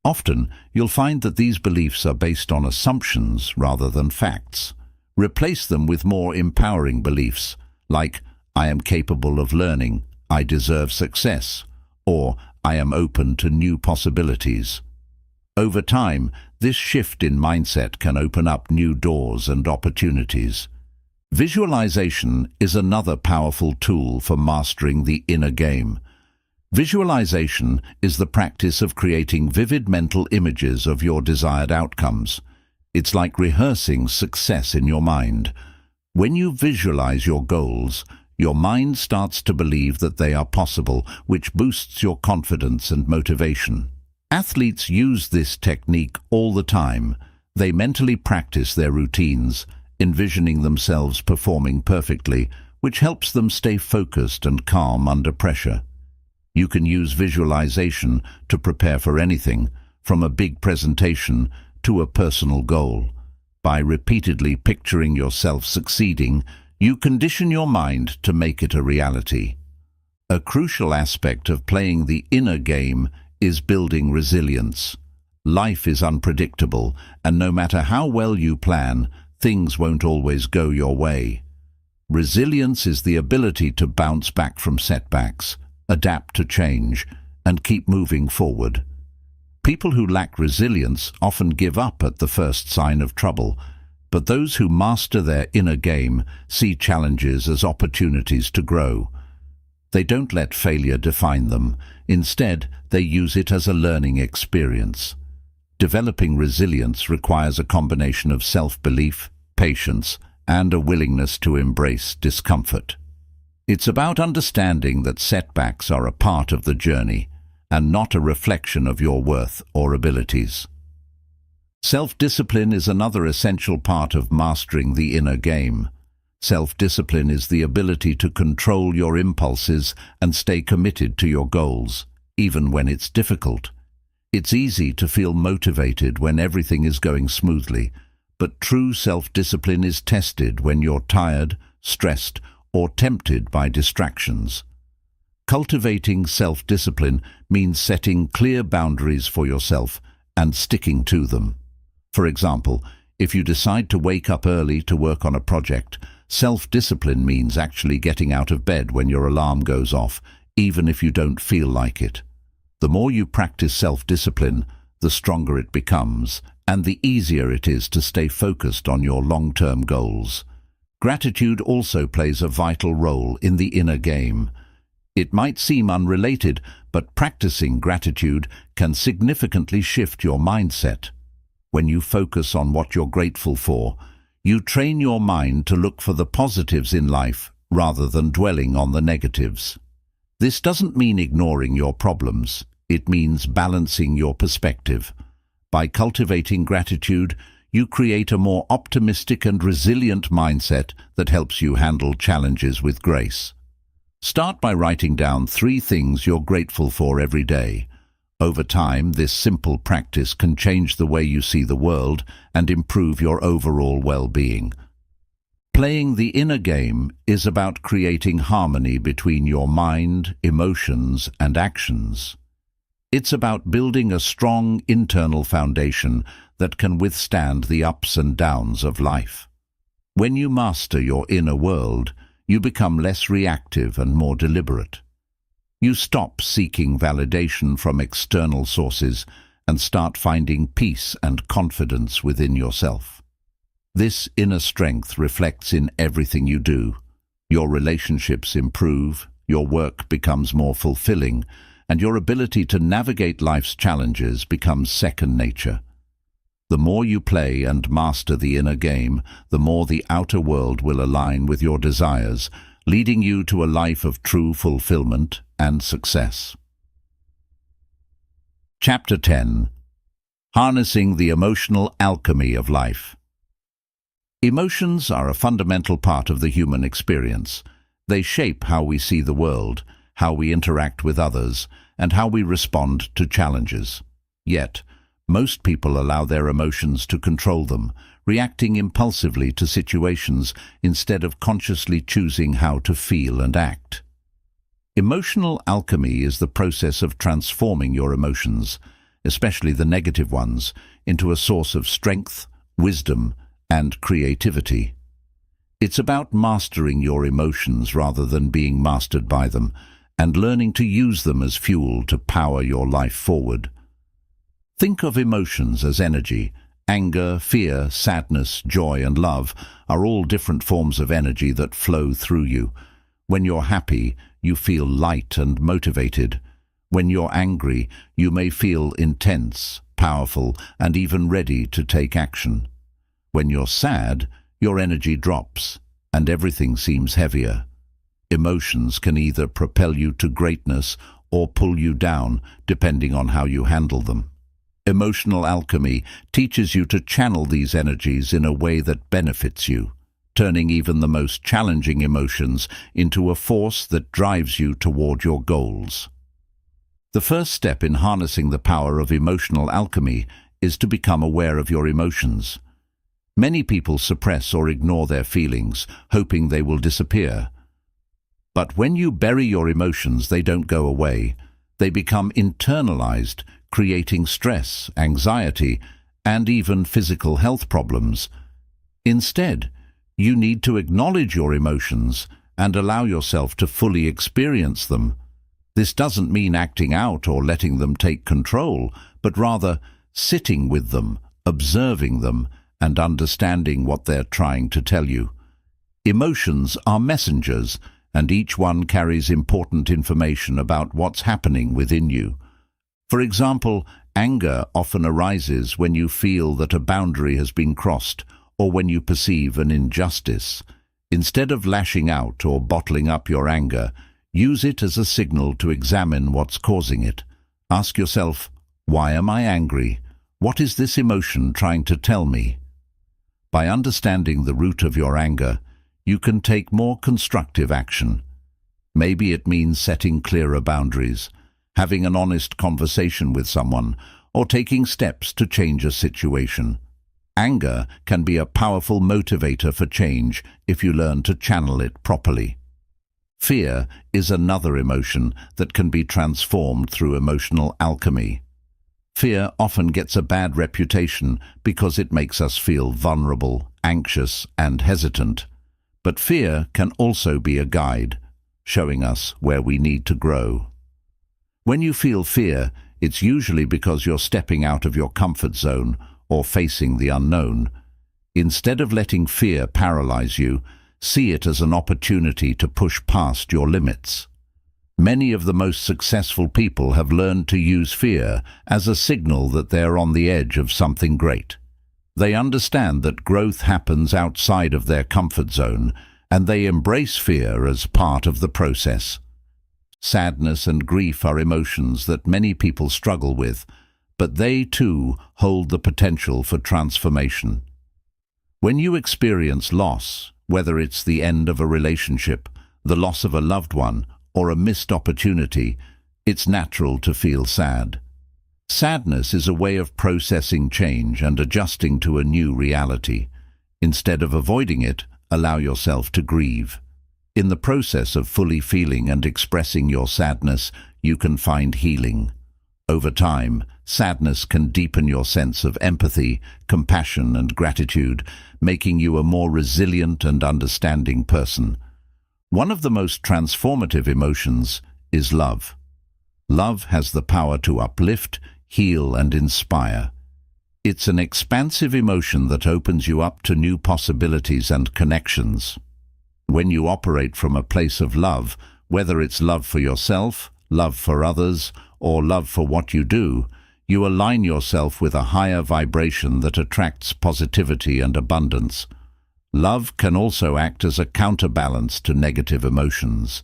Often, you'll find that these beliefs are based on assumptions rather than facts. Replace them with more empowering beliefs, like, "I am capable of learning," "I deserve success," or "I am open to new possibilities." Over time, this shift in mindset can open up new doors and opportunities. Visualization is another powerful tool for mastering the inner game. Visualization is the practice of creating vivid mental images of your desired outcomes. It's like rehearsing success in your mind. When you visualize your goals, your mind starts to believe that they are possible, which boosts your confidence and motivation. Athletes use this technique all the time. They mentally practice their routines, envisioning themselves performing perfectly, which helps them stay focused and calm under pressure. You can use visualization to prepare for anything, from a big presentation to a personal goal. By repeatedly picturing yourself succeeding, you condition your mind to make it a reality. A crucial aspect of playing the inner game is building resilience. Life is unpredictable, and no matter how well you plan, things won't always go your way. Resilience is the ability to bounce back from setbacks, adapt to change, and keep moving forward. People who lack resilience often give up at the first sign of trouble, but those who master their inner game see challenges as opportunities to grow. They don't let failure define them. Instead, they use it as a learning experience. Developing resilience requires a combination of self-belief, patience, and a willingness to embrace discomfort. It's about understanding that setbacks are a part of the journey and not a reflection of your worth or abilities. Self-discipline is another essential part of mastering the inner game. Self-discipline is the ability to control your impulses and stay committed to your goals, even when it's difficult. It's easy to feel motivated when everything is going smoothly, but true self-discipline is tested when you're tired, stressed, or tempted by distractions. Cultivating self-discipline means setting clear boundaries for yourself and sticking to them. For example, if you decide to wake up early to work on a project, self-discipline means actually getting out of bed when your alarm goes off, even if you don't feel like it. The more you practice self-discipline, the stronger it becomes, and the easier it is to stay focused on your long-term goals. Gratitude also plays a vital role in the inner game. It might seem unrelated, but practicing gratitude can significantly shift your mindset. When you focus on what you're grateful for, you train your mind to look for the positives in life rather than dwelling on the negatives. This doesn't mean ignoring your problems. It means balancing your perspective. By cultivating gratitude, you create a more optimistic and resilient mindset that helps you handle challenges with grace. Start by writing down 3 things you're grateful for every day. Over time, this simple practice can change the way you see the world and improve your overall well-being. Playing the inner game is about creating harmony between your mind, emotions, and actions. It's about building a strong internal foundation that can withstand the ups and downs of life. When you master your inner world, you become less reactive and more deliberate. You stop seeking validation from external sources and start finding peace and confidence within yourself. This inner strength reflects in everything you do. Your relationships improve, your work becomes more fulfilling, and your ability to navigate life's challenges becomes second nature. The more you play and master the inner game, the more the outer world will align with your desires, leading you to a life of true fulfillment and success. Chapter 10. Harnessing the Emotional Alchemy of Life. Emotions are a fundamental part of the human experience. They shape how we see the world, how we interact with others, and how we respond to challenges. Yet, most people allow their emotions to control them, reacting impulsively to situations instead of consciously choosing how to feel and act. Emotional alchemy is the process of transforming your emotions, especially the negative ones, into a source of strength, wisdom, and creativity. It's about mastering your emotions rather than being mastered by them, and learning to use them as fuel to power your life forward. Think of emotions as energy. Anger, fear, sadness, joy, and love are all different forms of energy that flow through you. When you're happy, you feel light and motivated. When you're angry, you may feel intense, powerful, and even ready to take action. When you're sad, your energy drops, and everything seems heavier. Emotions can either propel you to greatness or pull you down, depending on how you handle them. Emotional alchemy teaches you to channel these energies in a way that benefits you, turning even the most challenging emotions into a force that drives you toward your goals. The first step in harnessing the power of emotional alchemy is to become aware of your emotions. Many people suppress or ignore their feelings, hoping they will disappear. But when you bury your emotions, they don't go away. They become internalized, creating stress, anxiety, and even physical health problems. Instead, you need to acknowledge your emotions and allow yourself to fully experience them. This doesn't mean acting out or letting them take control, but rather sitting with them, observing them, and understanding what they're trying to tell you. Emotions are messengers, and each one carries important information about what's happening within you. For example, anger often arises when you feel that a boundary has been crossed or when you perceive an injustice. Instead of lashing out or bottling up your anger, use it as a signal to examine what's causing it. Ask yourself, why am I angry? What is this emotion trying to tell me? By understanding the root of your anger, you can take more constructive action. Maybe it means setting clearer boundaries, having an honest conversation with someone, or taking steps to change a situation. Anger can be a powerful motivator for change if you learn to channel it properly. Fear is another emotion that can be transformed through emotional alchemy. Fear often gets a bad reputation because it makes us feel vulnerable, anxious, and hesitant. But fear can also be a guide, showing us where we need to grow. When you feel fear, it's usually because you're stepping out of your comfort zone or facing the unknown. Instead of letting fear paralyze you, see it as an opportunity to push past your limits. Many of the most successful people have learned to use fear as a signal that they're on the edge of something great. They understand that growth happens outside of their comfort zone, and they embrace fear as part of the process. Sadness and grief are emotions that many people struggle with, but they too hold the potential for transformation. When you experience loss, whether it's the end of a relationship, the loss of a loved one, or a missed opportunity, it's natural to feel sad. Sadness is a way of processing change and adjusting to a new reality. Instead of avoiding it, allow yourself to grieve. In the process of fully feeling and expressing your sadness, you can find healing. Over time, sadness can deepen your sense of empathy, compassion, and gratitude, making you a more resilient and understanding person. One of the most transformative emotions is love. Love has the power to uplift, heal, and inspire. It's an expansive emotion that opens you up to new possibilities and connections. When you operate from a place of love, whether it's love for yourself, love for others, or love for what you do, You align yourself with a higher vibration that attracts positivity and abundance. Love can also act as a counterbalance to negative emotions.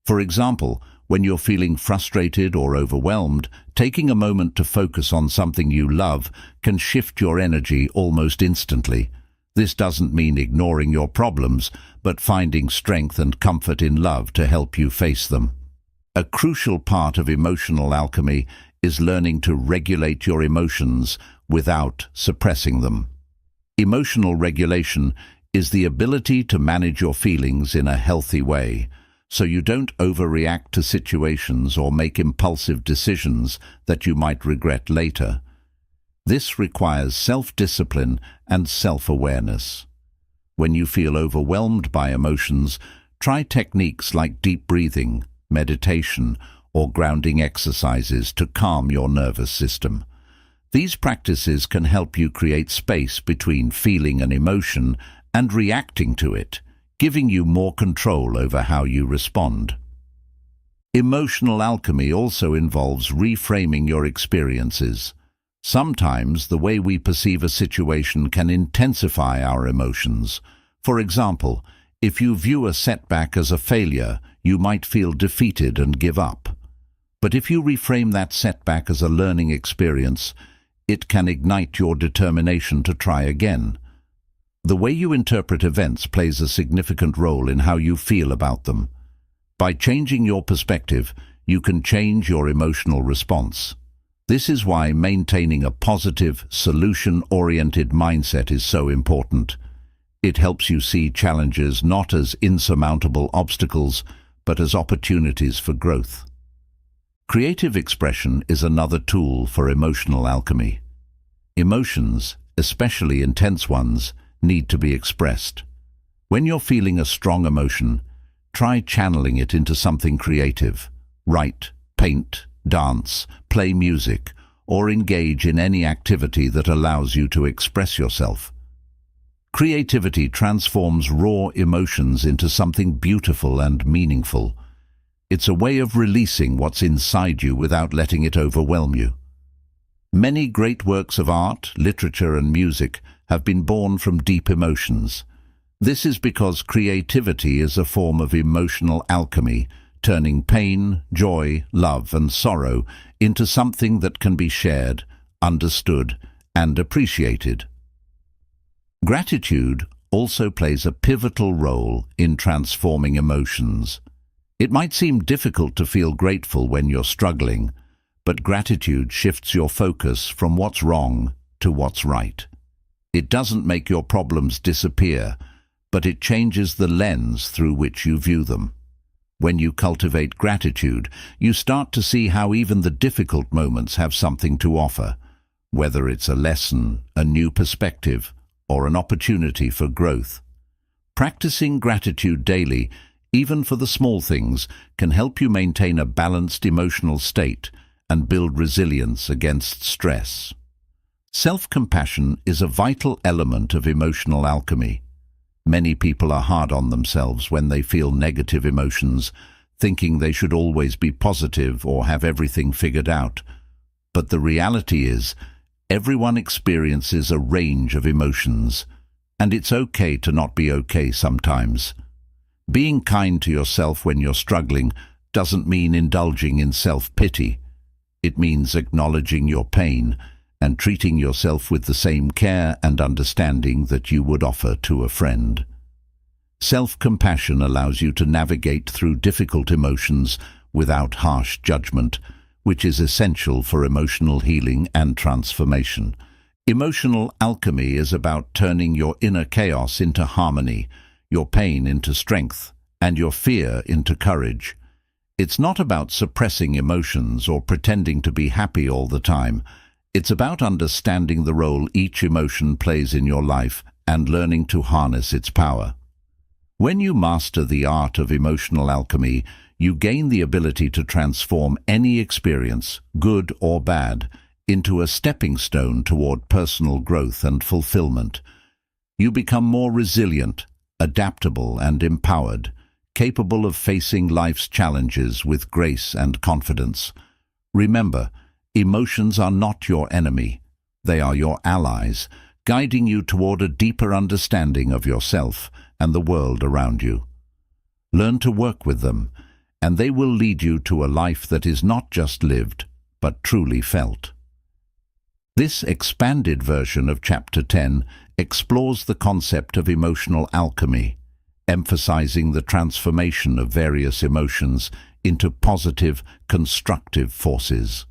For example, when you're feeling frustrated or overwhelmed, taking a moment to focus on something you love can shift your energy almost instantly. This doesn't mean ignoring your problems, but finding strength and comfort in love to help you face them. A crucial part of emotional alchemy is learning to regulate your emotions without suppressing them. Emotional regulation is the ability to manage your feelings in a healthy way, so you don't overreact to situations or make impulsive decisions that you might regret later. This requires self-discipline and self-awareness. When you feel overwhelmed by emotions, try techniques like deep breathing, meditation, or grounding exercises to calm your nervous system. These practices can help you create space between feeling an emotion and reacting to it, giving you more control over how you respond. Emotional alchemy also involves reframing your experiences. Sometimes the way we perceive a situation can intensify our emotions. For example, if you view a setback as a failure, you might feel defeated and give up. But if you reframe that setback as a learning experience, it can ignite your determination to try again. The way you interpret events plays a significant role in how you feel about them. By changing your perspective, you can change your emotional response. This is why maintaining a positive, solution-oriented mindset is so important. It helps you see challenges not as insurmountable obstacles, but as opportunities for growth. Creative expression is another tool for emotional alchemy. Emotions, especially intense ones, need to be expressed. When you're feeling a strong emotion, try channeling it into something creative. Write, paint, dance, play music, or engage in any activity that allows you to express yourself. Creativity transforms raw emotions into something beautiful and meaningful. It's a way of releasing what's inside you without letting it overwhelm you. Many great works of art, literature, and music have been born from deep emotions. This is because creativity is a form of emotional alchemy, turning pain, joy, love, and sorrow into something that can be shared, understood, and appreciated. Gratitude also plays a pivotal role in transforming emotions. It might seem difficult to feel grateful when you're struggling, but gratitude shifts your focus from what's wrong to what's right. It doesn't make your problems disappear, but it changes the lens through which you view them. When you cultivate gratitude, you start to see how even the difficult moments have something to offer, whether it's a lesson, a new perspective, or an opportunity for growth. Practicing gratitude daily, even for the small things, can help you maintain a balanced emotional state and build resilience against stress. Self-compassion is a vital element of emotional alchemy. Many people are hard on themselves when they feel negative emotions, thinking they should always be positive or have everything figured out. But the reality is, everyone experiences a range of emotions, and it's okay to not be okay sometimes. Being kind to yourself when you're struggling doesn't mean indulging in self-pity. It means acknowledging your pain and treating yourself with the same care and understanding that you would offer to a friend. Self-compassion allows you to navigate through difficult emotions without harsh judgment, which is essential for emotional healing and transformation. Emotional alchemy is about turning your inner chaos into harmony, your pain into strength, and your fear into courage. It's not about suppressing emotions or pretending to be happy all the time. It's about understanding the role each emotion plays in your life and learning to harness its power. When you master the art of emotional alchemy, you gain the ability to transform any experience, good or bad, into a stepping stone toward personal growth and fulfillment. You become more resilient, adaptable, and empowered, capable of facing life's challenges with grace and confidence. Remember, Emotions are not your enemy. They are your allies, guiding you toward a deeper understanding of yourself and the world around you. Learn to work with them, and they will lead you to a life that is not just lived, but truly felt. This expanded version of Chapter 10 explores the concept of emotional alchemy, emphasizing the transformation of various emotions into positive, constructive forces.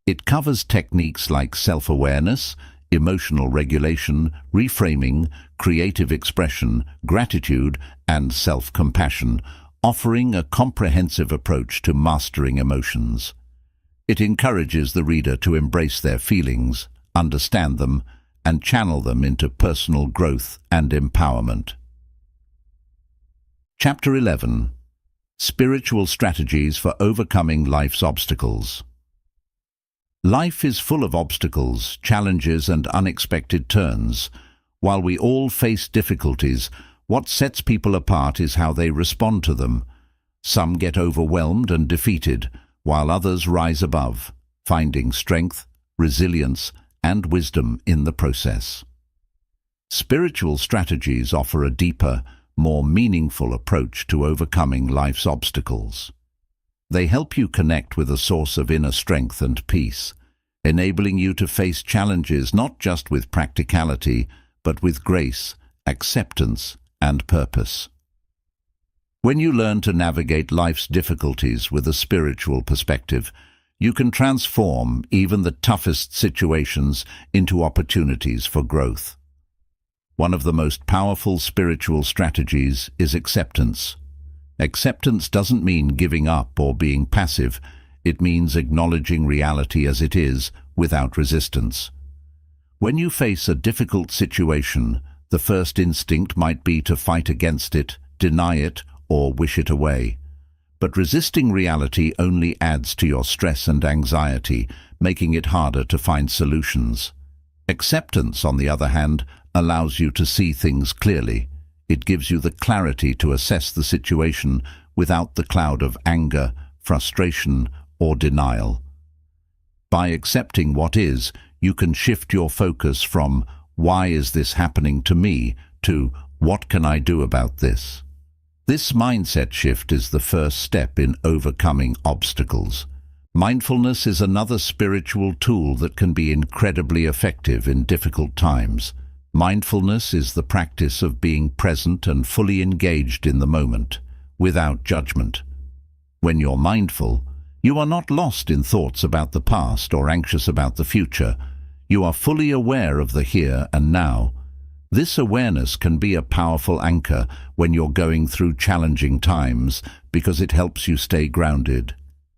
It covers techniques like self-awareness, emotional regulation, reframing, creative expression, gratitude, and self-compassion, offering a comprehensive approach to mastering emotions. It encourages the reader to embrace their feelings, understand them, and channel them into personal growth and empowerment. Chapter 11. Spiritual Strategies for Overcoming Life's Obstacles. Life is full of obstacles, challenges, and unexpected turns. While we all face difficulties, what sets people apart is how they respond to them. Some get overwhelmed and defeated, while others rise above, finding strength, resilience, and wisdom in the process. Spiritual strategies offer a deeper, more meaningful approach to overcoming life's obstacles. They help you connect with a source of inner strength and peace, enabling you to face challenges not just with practicality, but with grace, acceptance, and purpose. When you learn to navigate life's difficulties with a spiritual perspective, you can transform even the toughest situations into opportunities for growth. One of the most powerful spiritual strategies is acceptance. Acceptance doesn't mean giving up or being passive. It means acknowledging reality as it is, without resistance. When you face a difficult situation, the first instinct might be to fight against it, deny it, or wish it away. But resisting reality only adds to your stress and anxiety, making it harder to find solutions. Acceptance, on the other hand, allows you to see things clearly. It gives you the clarity to assess the situation without the cloud of anger, frustration, or denial. By accepting what is, you can shift your focus from "why is this happening to me" to "what can I do about this?" This mindset shift is the first step in overcoming obstacles. Mindfulness is another spiritual tool that can be incredibly effective in difficult times. Mindfulness is the practice of being present and fully engaged in the moment, without judgment. When you're mindful, you are not lost in thoughts about the past or anxious about the future. You are fully aware of the here and now. This awareness can be a powerful anchor when you're going through challenging times because it helps you stay grounded.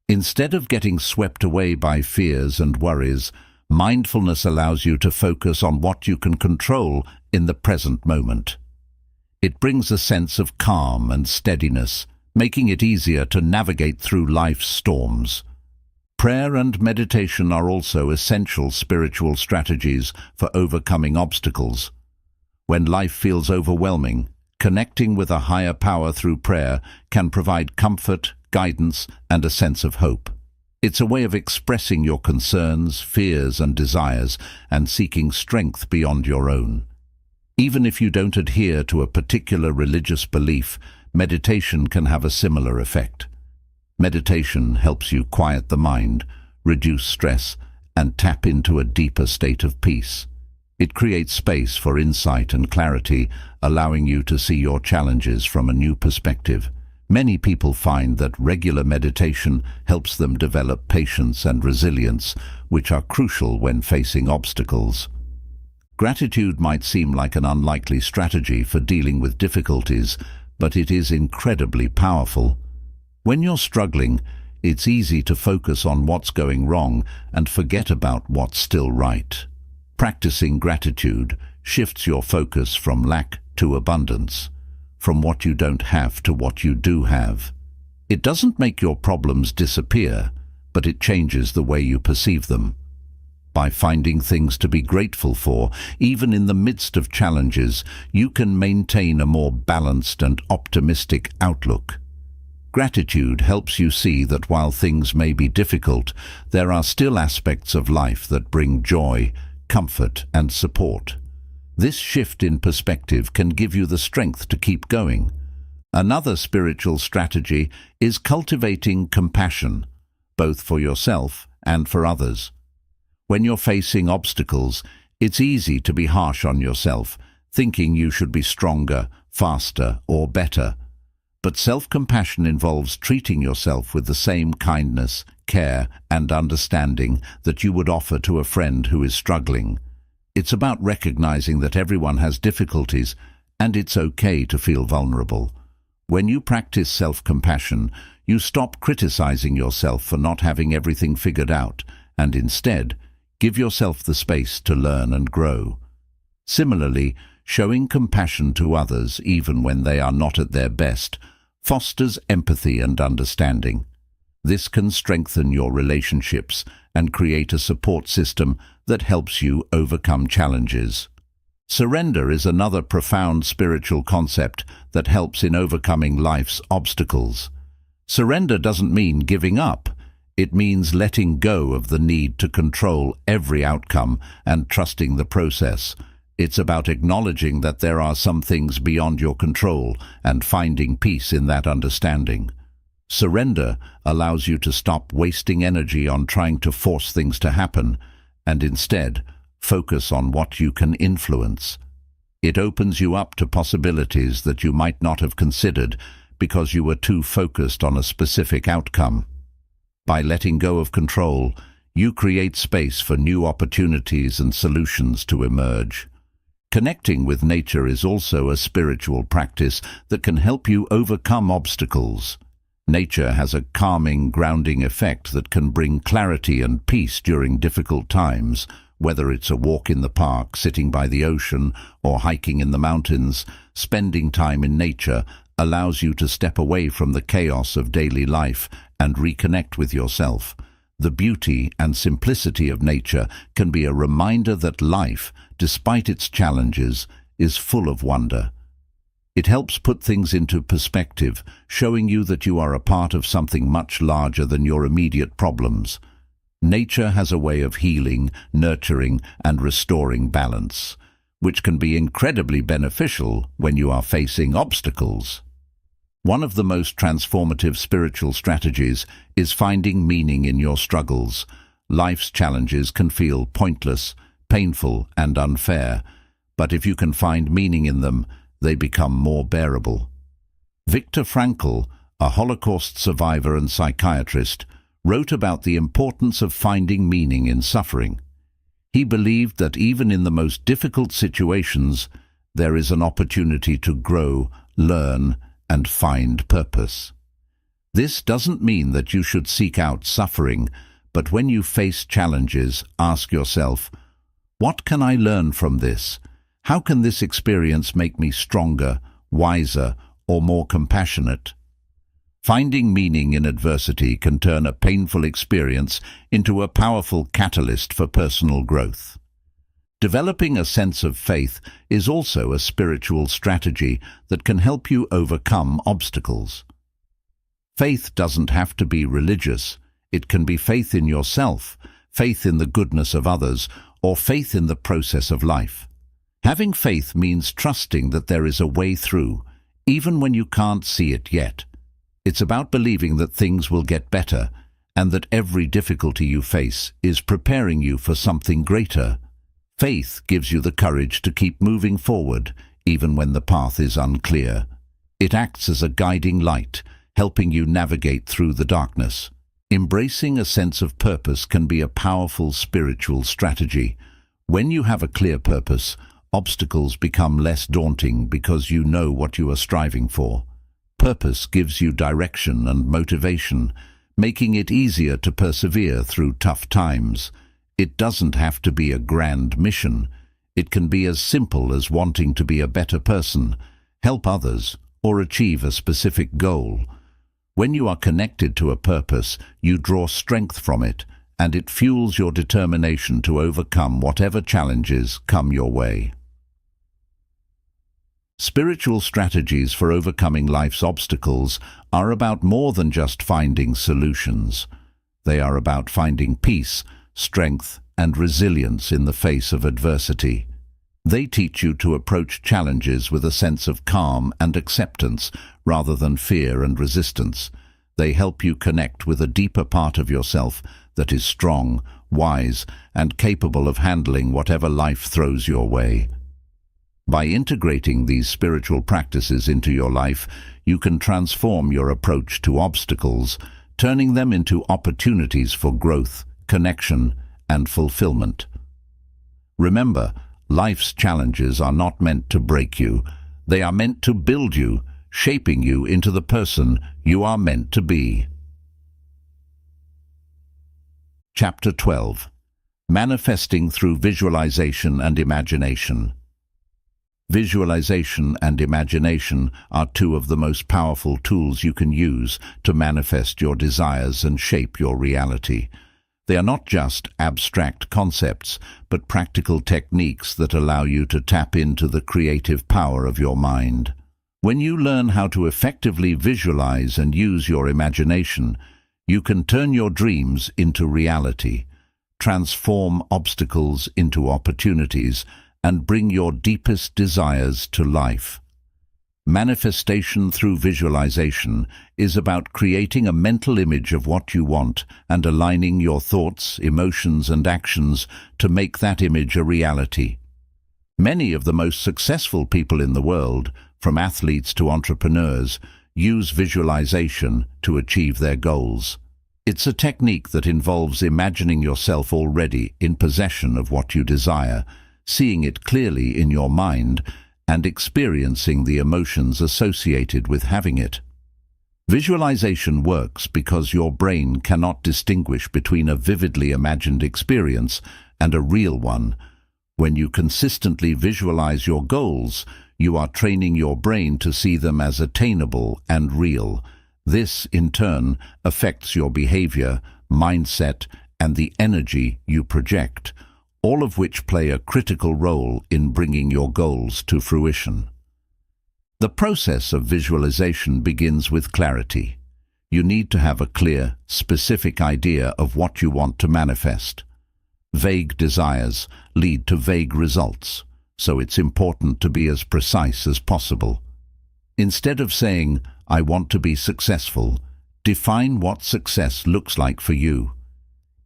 Instead of getting swept away by fears and worries, mindfulness allows you to focus on what you can control in the present moment. It brings a sense of calm and steadiness, making it easier to navigate through life's storms. Prayer and meditation are also essential spiritual strategies for overcoming obstacles. When life feels overwhelming, connecting with a higher power through prayer can provide comfort, guidance, and a sense of hope. It's a way of expressing your concerns, fears, and desires, and seeking strength beyond your own. Even if you don't adhere to a particular religious belief, meditation can have a similar effect. Meditation helps you quiet the mind, reduce stress, and tap into a deeper state of peace. It creates space for insight and clarity, allowing you to see your challenges from a new perspective. Many people find that regular meditation helps them develop patience and resilience, which are crucial when facing obstacles. Gratitude might seem like an unlikely strategy for dealing with difficulties, but it is incredibly powerful. When you're struggling, it's easy to focus on what's going wrong and forget about what's still right. Practicing gratitude shifts your focus from lack to abundance, from what you don't have to what you do have. It doesn't make your problems disappear, but it changes the way you perceive them. By finding things to be grateful for, even in the midst of challenges, you can maintain a more balanced and optimistic outlook. Gratitude helps you see that while things may be difficult, there are still aspects of life that bring joy, comfort, and support. This shift in perspective can give you the strength to keep going. Another spiritual strategy is cultivating compassion, both for yourself and for others. When you're facing obstacles, it's easy to be harsh on yourself, thinking you should be stronger, faster, or better. But self-compassion involves treating yourself with the same kindness, care, and understanding that you would offer to a friend who is struggling. It's about recognizing that everyone has difficulties, and it's okay to feel vulnerable. When you practice self-compassion, you stop criticizing yourself for not having everything figured out, and instead, give yourself the space to learn and grow. Similarly, showing compassion to others, even when they are not at their best, fosters empathy and understanding. This can strengthen your relationships and create a support system that helps you overcome challenges. Surrender is another profound spiritual concept that helps in overcoming life's obstacles. Surrender doesn't mean giving up. It means letting go of the need to control every outcome and trusting the process. It's about acknowledging that there are some things beyond your control and finding peace in that understanding. Surrender allows you to stop wasting energy on trying to force things to happen and instead focus on what you can influence. It opens you up to possibilities that you might not have considered because you were too focused on a specific outcome. By letting go of control, you create space for new opportunities and solutions to emerge. Connecting with nature is also a spiritual practice that can help you overcome obstacles. Nature has a calming, grounding effect that can bring clarity and peace during difficult times. Whether it's a walk in the park, sitting by the ocean, or hiking in the mountains, spending time in nature allows you to step away from the chaos of daily life and reconnect with yourself. The beauty and simplicity of nature can be a reminder that life, despite its challenges, is full of wonder. It helps put things into perspective, showing you that you are a part of something much larger than your immediate problems. Nature has a way of healing, nurturing, and restoring balance, which can be incredibly beneficial when you are facing obstacles. One of the most transformative spiritual strategies is finding meaning in your struggles. Life's challenges can feel pointless, painful, and unfair, but if you can find meaning in them, they become more bearable. Viktor Frankl, a Holocaust survivor and psychiatrist, wrote about the importance of finding meaning in suffering. He believed that even in the most difficult situations, there is an opportunity to grow, learn, and find purpose. This doesn't mean that you should seek out suffering, but when you face challenges, ask yourself, what can I learn from this? How can this experience make me stronger, wiser, or more compassionate? Finding meaning in adversity can turn a painful experience into a powerful catalyst for personal growth. Developing a sense of faith is also a spiritual strategy that can help you overcome obstacles. Faith doesn't have to be religious. It can be faith in yourself, faith in the goodness of others, or faith in the process of life. Having faith means trusting that there is a way through, even when you can't see it yet. It's about believing that things will get better and that every difficulty you face is preparing you for something greater. Faith gives you the courage to keep moving forward, even when the path is unclear. It acts as a guiding light, helping you navigate through the darkness. Embracing a sense of purpose can be a powerful spiritual strategy. When you have a clear purpose, obstacles become less daunting because you know what you are striving for. Purpose gives you direction and motivation, making it easier to persevere through tough times. It doesn't have to be a grand mission. It can be as simple as wanting to be a better person, help others, or achieve a specific goal. When you are connected to a purpose, you draw strength from it, and it fuels your determination to overcome whatever challenges come your way. Spiritual strategies for overcoming life's obstacles are about more than just finding solutions. They are about finding peace, strength, and resilience in the face of adversity. They teach you to approach challenges with a sense of calm and acceptance rather than fear and resistance. They help you connect with a deeper part of yourself that is strong, wise, and capable of handling whatever life throws your way. By integrating these spiritual practices into your life, you can transform your approach to obstacles, turning them into opportunities for growth, connection, and fulfillment. Remember, life's challenges are not meant to break you. They are meant to build you, shaping you into the person you are meant to be. Chapter 12. Manifesting through visualization and imagination. Visualization and imagination are two of the most powerful tools you can use to manifest your desires and shape your reality. They are not just abstract concepts, but practical techniques that allow you to tap into the creative power of your mind. When you learn how to effectively visualize and use your imagination, you can turn your dreams into reality, transform obstacles into opportunities, and bring your deepest desires to life. Manifestation through visualization is about creating a mental image of what you want and aligning your thoughts, emotions, and actions to make that image a reality. Many of the most successful people in the world, from athletes to entrepreneurs, use visualization to achieve their goals. It's a technique that involves imagining yourself already in possession of what you desire, seeing it clearly in your mind, and experiencing the emotions associated with having it. Visualization works because your brain cannot distinguish between a vividly imagined experience and a real one. When you consistently visualize your goals, you are training your brain to see them as attainable and real. This, in turn, affects your behavior, mindset, and the energy you project, all of which play a critical role in bringing your goals to fruition. The process of visualization begins with clarity. You need to have a clear, specific idea of what you want to manifest. Vague desires lead to vague results, so it's important to be as precise as possible. Instead of saying, "I want to be successful," define what success looks like for you.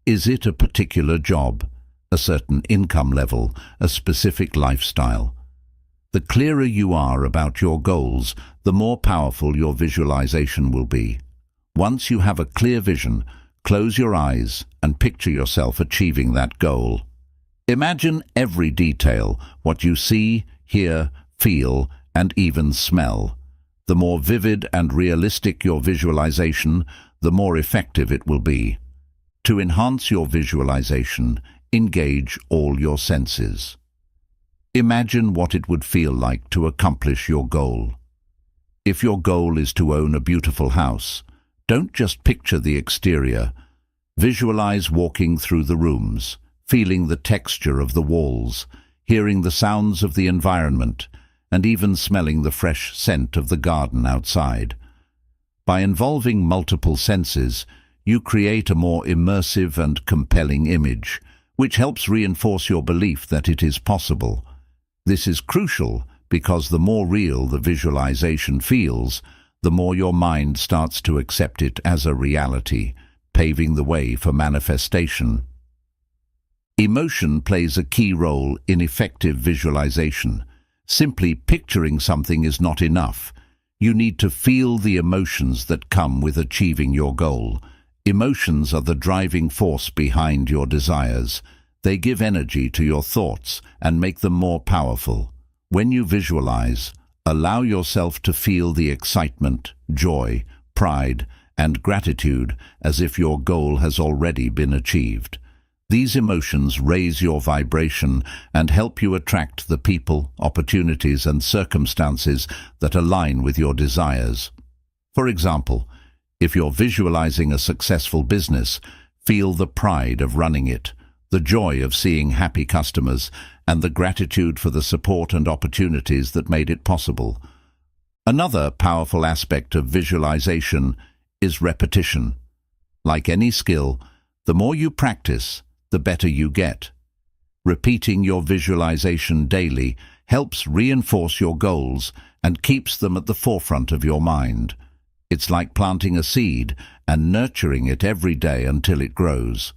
Is it a particular job, a certain income level, a specific lifestyle? The clearer you are about your goals, the more powerful your visualization will be. Once you have a clear vision, close your eyes and picture yourself achieving that goal. Imagine every detail, what you see, hear, feel, and even smell. The more vivid and realistic your visualization, the more effective it will be. To enhance your visualization, engage all your senses. Imagine what it would feel like to accomplish your goal. If your goal is to own a beautiful house, don't just picture the exterior. Visualize walking through the rooms, feeling the texture of the walls, hearing the sounds of the environment, and even smelling the fresh scent of the garden outside. By involving multiple senses, you create a more immersive and compelling image, which helps reinforce your belief that it is possible. This is crucial because the more real the visualization feels, the more your mind starts to accept it as a reality, paving the way for manifestation. Emotion plays a key role in effective visualization. Simply picturing something is not enough. You need to feel the emotions that come with achieving your goal. Emotions are the driving force behind your desires. They give energy to your thoughts and make them more powerful. When you visualize, allow yourself to feel the excitement, joy, pride, and gratitude as if your goal has already been achieved. These emotions raise your vibration and help you attract the people, opportunities, and circumstances that align with your desires. For example, if you're visualizing a successful business, feel the pride of running it, the joy of seeing happy customers, and the gratitude for the support and opportunities that made it possible. Another powerful aspect of visualization is repetition. Like any skill, the more you practice, the better you get. Repeating your visualization daily helps reinforce your goals and keeps them at the forefront of your mind. It's like planting a seed and nurturing it every day until it grows.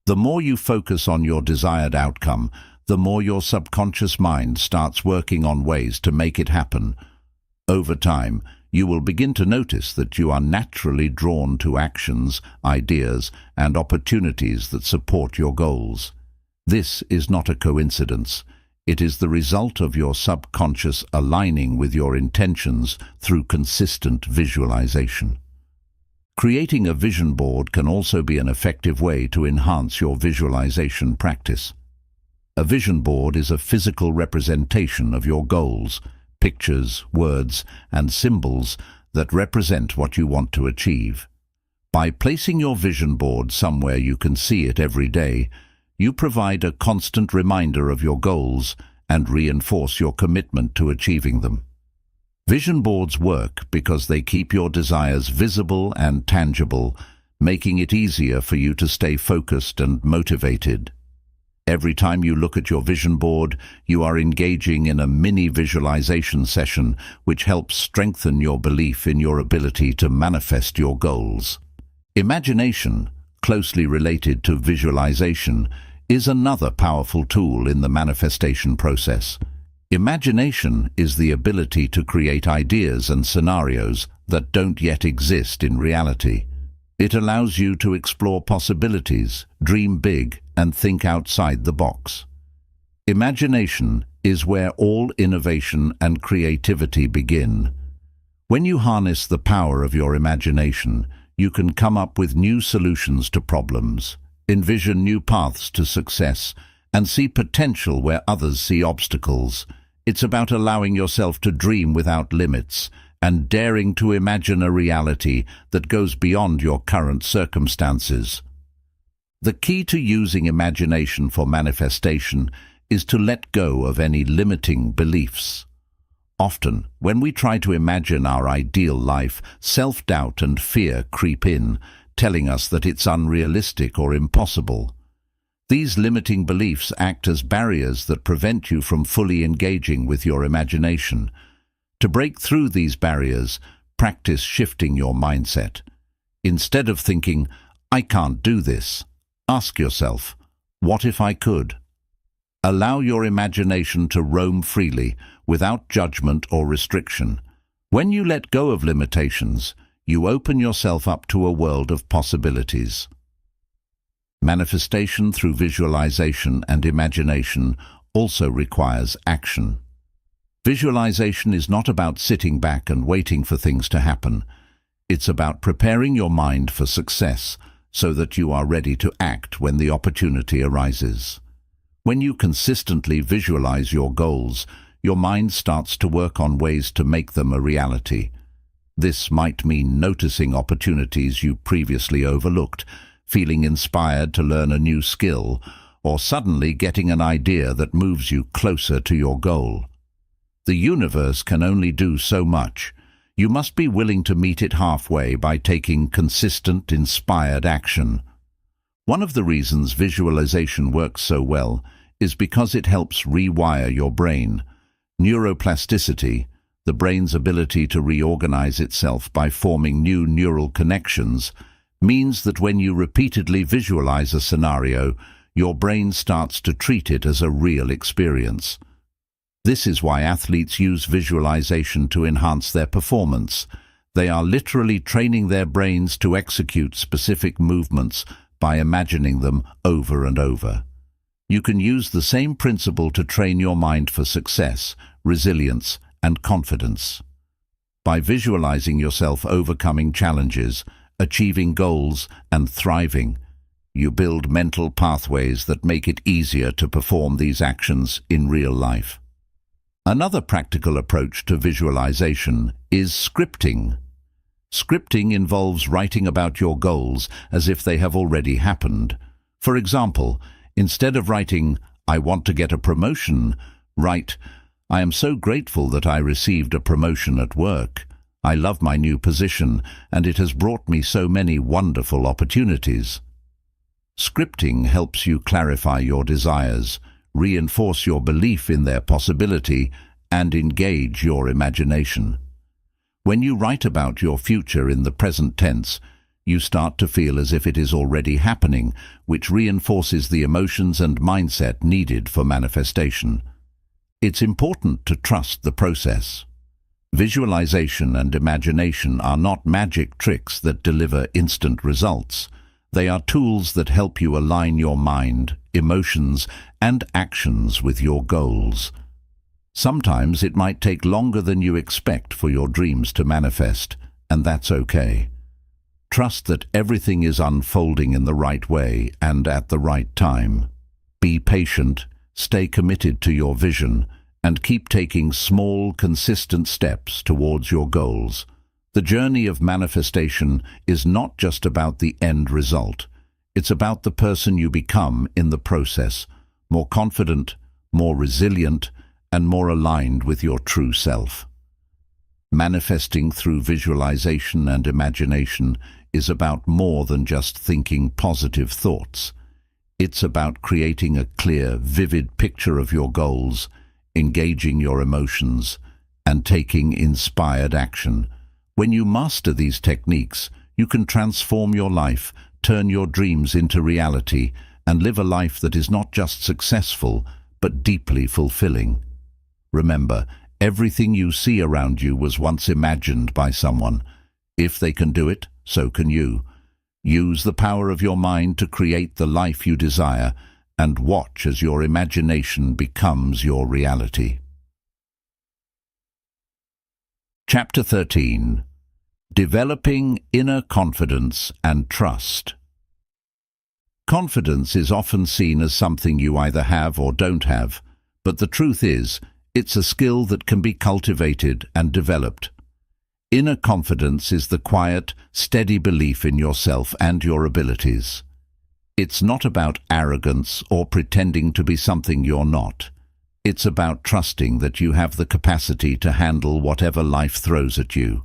The more you focus on your desired outcome, the more your subconscious mind starts working on ways to make it happen. Over time, you will begin to notice that you are naturally drawn to actions, ideas, and opportunities that support your goals. This is not a coincidence. It is the result of your subconscious aligning with your intentions through consistent visualization. Creating a vision board can also be an effective way to enhance your visualization practice. A vision board is a physical representation of your goals, pictures, words, and symbols that represent what you want to achieve. By placing your vision board somewhere you can see it every day, you provide a constant reminder of your goals and reinforce your commitment to achieving them. Vision boards work because they keep your desires visible and tangible, making it easier for you to stay focused and motivated. Every time you look at your vision board, you are engaging in a mini visualization session which helps strengthen your belief in your ability to manifest your goals. Imagination, closely related to visualization, is another powerful tool in the manifestation process. Imagination is the ability to create ideas and scenarios that don't yet exist in reality. It allows you to explore possibilities, dream big, and think outside the box. Imagination is where all innovation and creativity begin. When you harness the power of your imagination, you can come up with new solutions to problems, envision new paths to success, and see potential where others see obstacles. It's about allowing yourself to dream without limits and daring to imagine a reality that goes beyond your current circumstances. The key to using imagination for manifestation is to let go of any limiting beliefs. Often, when we try to imagine our ideal life, self-doubt and fear creep in, telling us that it's unrealistic or impossible. These limiting beliefs act as barriers that prevent you from fully engaging with your imagination. To break through these barriers, practice shifting your mindset. Instead of thinking, "I can't do this," ask yourself, "What if I could?" Allow your imagination to roam freely, without judgment or restriction. When you let go of limitations, you open yourself up to a world of possibilities. Manifestation through visualization and imagination also requires action. Visualization is not about sitting back and waiting for things to happen. It's about preparing your mind for success so that you are ready to act when the opportunity arises. When you consistently visualize your goals, your mind starts to work on ways to make them a reality. This might mean noticing opportunities you previously overlooked, feeling inspired to learn a new skill, or suddenly getting an idea that moves you closer to your goal. The universe can only do so much. You must be willing to meet it halfway by taking consistent, inspired action. One of the reasons visualization works so well is because it helps rewire your brain. Neuroplasticity, the brain's ability to reorganize itself by forming new neural connections, means that when you repeatedly visualize a scenario, your brain starts to treat it as a real experience. This is why athletes use visualization to enhance their performance. They are literally training their brains to execute specific movements by imagining them over and over. You can use the same principle to train your mind for success, resilience, and confidence. By visualizing yourself overcoming challenges, achieving goals, and thriving, you build mental pathways that make it easier to perform these actions in real life. Another practical approach to visualization is scripting. Scripting involves writing about your goals as if they have already happened. For example, Instead of writing, "I want to get a promotion," write, "I am so grateful that I received a promotion at work. I love my new position, and it has brought me so many wonderful opportunities." Scripting helps you clarify your desires, reinforce your belief in their possibility, and engage your imagination. When you write about your future in the present tense, you start to feel as if it is already happening, which reinforces the emotions and mindset needed for manifestation. It's important to trust the process. Visualization and imagination are not magic tricks that deliver instant results. They are tools that help you align your mind, emotions, and actions with your goals. Sometimes it might take longer than you expect for your dreams to manifest, and that's okay. Trust that everything is unfolding in the right way and at the right time. Be patient, stay committed to your vision, and keep taking small, consistent steps towards your goals. The journey of manifestation is not just about the end result. It's about the person you become in the process, more confident, more resilient, and more aligned with your true self. Manifesting through visualization and imagination is about more than just thinking positive thoughts. It's about creating a clear, vivid picture of your goals, engaging your emotions, and taking inspired action. When you master these techniques, you can transform your life, turn your dreams into reality, and live a life that is not just successful, but deeply fulfilling. Remember, everything you see around you was once imagined by someone. If they can do it, so can you. Use the power of your mind to create the life you desire, and watch as your imagination becomes your reality. Chapter 13. Developing Inner Confidence and Trust. Confidence is often seen as something you either have or don't have, but the truth is, it's a skill that can be cultivated and developed. Inner confidence is the quiet, steady belief in yourself and your abilities. It's not about arrogance or pretending to be something you're not. It's about trusting that you have the capacity to handle whatever life throws at you.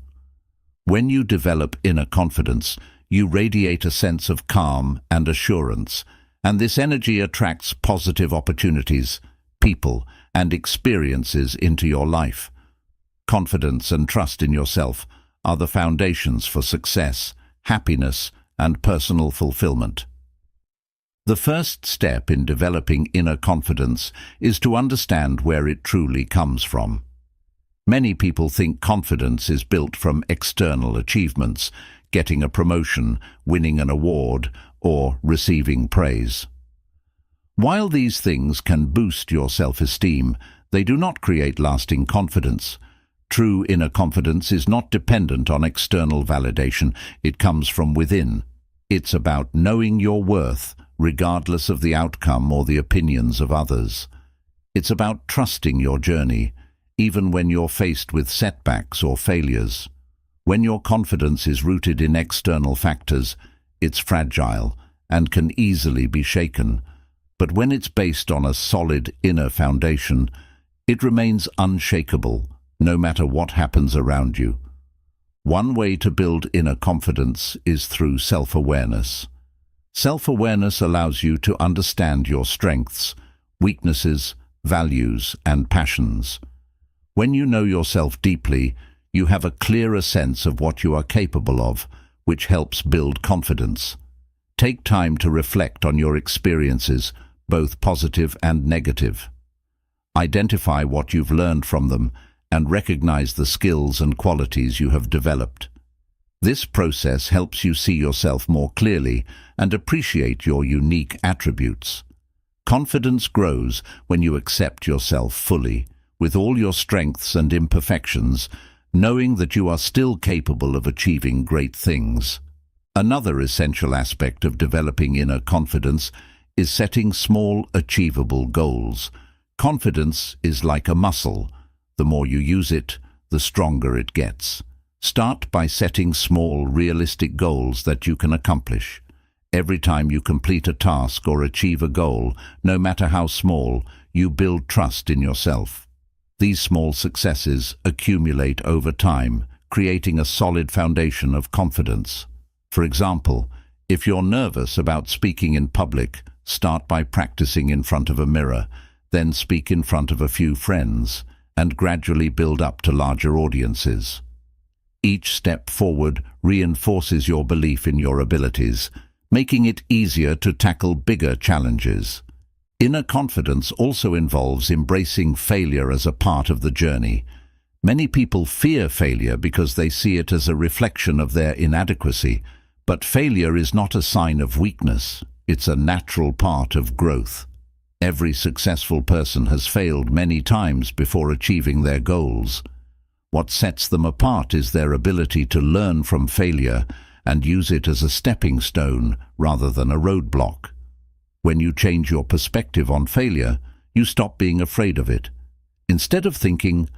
When you develop inner confidence, you radiate a sense of calm and assurance, and this energy attracts positive opportunities, people, and experiences into your life. Confidence and trust in yourself are the foundations for success, happiness, and personal fulfillment. The first step in developing inner confidence is to understand where it truly comes from. Many people think confidence is built from external achievements, getting a promotion, winning an award, or receiving praise. While these things can boost your self-esteem, they do not create lasting confidence. True inner confidence is not dependent on external validation. It comes from within. It's about knowing your worth, regardless of the outcome or the opinions of others. It's about trusting your journey, even when you're faced with setbacks or failures. When your confidence is rooted in external factors, it's fragile and can easily be shaken. But when it's based on a solid inner foundation, it remains unshakable, no matter what happens around you. One way to build inner confidence is through self-awareness. Self-awareness allows you to understand your strengths, weaknesses, values, and passions. When you know yourself deeply, you have a clearer sense of what you are capable of, which helps build confidence. Take time to reflect on your experiences, both positive and negative. Identify what you've learned from them and recognize the skills and qualities you have developed. This process helps you see yourself more clearly and appreciate your unique attributes. Confidence grows when you accept yourself fully, with all your strengths and imperfections, knowing that you are still capable of achieving great things. Another essential aspect of developing inner confidence is setting small, achievable goals. Confidence is like a muscle. The more you use it, the stronger it gets. Start by setting small, realistic goals that you can accomplish. Every time you complete a task or achieve a goal, no matter how small, you build trust in yourself. These small successes accumulate over time, creating a solid foundation of confidence. For example, if you're nervous about speaking in public, start by practicing in front of a mirror, then speak in front of a few friends, and gradually build up to larger audiences. Each step forward reinforces your belief in your abilities, making it easier to tackle bigger challenges. Inner confidence also involves embracing failure as a part of the journey. Many people fear failure because they see it as a reflection of their inadequacy, but failure is not a sign of weakness. It's a natural part of growth. Every successful person has failed many times before achieving their goals. What sets them apart is their ability to learn from failure and use it as a stepping stone rather than a roadblock. When you change your perspective on failure, you stop being afraid of it. Instead of thinking,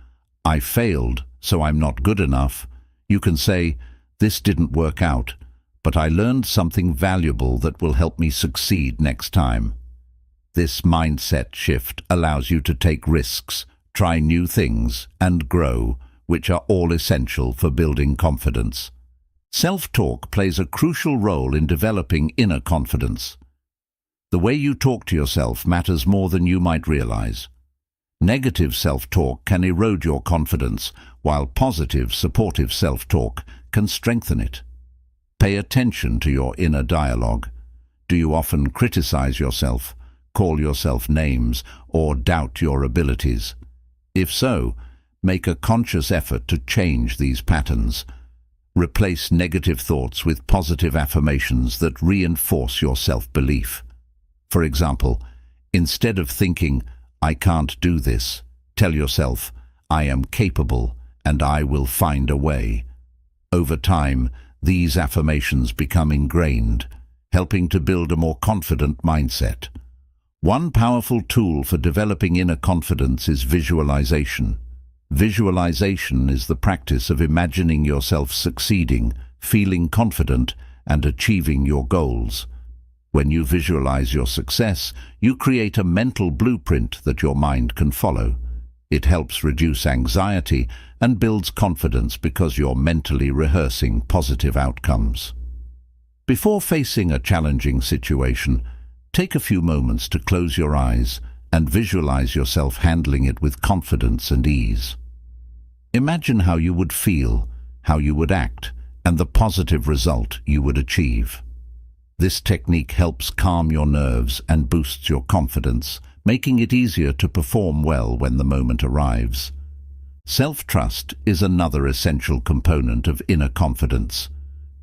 "I failed, so I'm not good enough," you can say, "This didn't work out, but I learned something valuable that will help me succeed next time." This mindset shift allows you to take risks, try new things, and grow, which are all essential for building confidence. Self-talk plays a crucial role in developing inner confidence. The way you talk to yourself matters more than you might realize. Negative self-talk can erode your confidence, while positive, supportive self-talk can strengthen it. Pay attention to your inner dialogue. Do you often criticize yourself, call yourself names, or doubt your abilities? If so, make a conscious effort to change these patterns. Replace negative thoughts with positive affirmations that reinforce your self-belief. For example, instead of thinking, "I can't do this," tell yourself, "I am capable and I will find a way." Over time, these affirmations become ingrained, helping to build a more confident mindset. One powerful tool for developing inner confidence is visualization. Visualization is the practice of imagining yourself succeeding, feeling confident, and achieving your goals. When you visualize your success, you create a mental blueprint that your mind can follow. It helps reduce anxiety and builds confidence because you're mentally rehearsing positive outcomes. Before facing a challenging situation, take a few moments to close your eyes and visualize yourself handling it with confidence and ease. Imagine how you would feel, how you would act, and the positive result you would achieve. This technique helps calm your nerves and boosts your confidence, making it easier to perform well when the moment arrives. Self-trust is another essential component of inner confidence.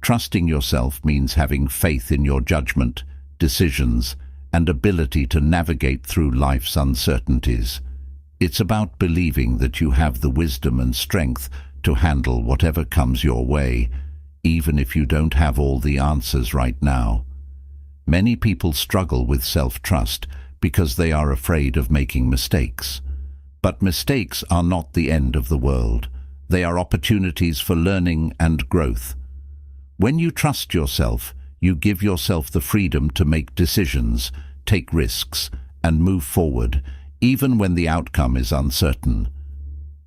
Trusting yourself means having faith in your judgment, decisions, and ability to navigate through life's uncertainties. It's about believing that you have the wisdom and strength to handle whatever comes your way, even if you don't have all the answers right now. Many people struggle with self-trust because they are afraid of making mistakes. But mistakes are not the end of the world. They are opportunities for learning and growth. When you trust yourself, you give yourself the freedom to make decisions, take risks, and move forward, even when the outcome is uncertain.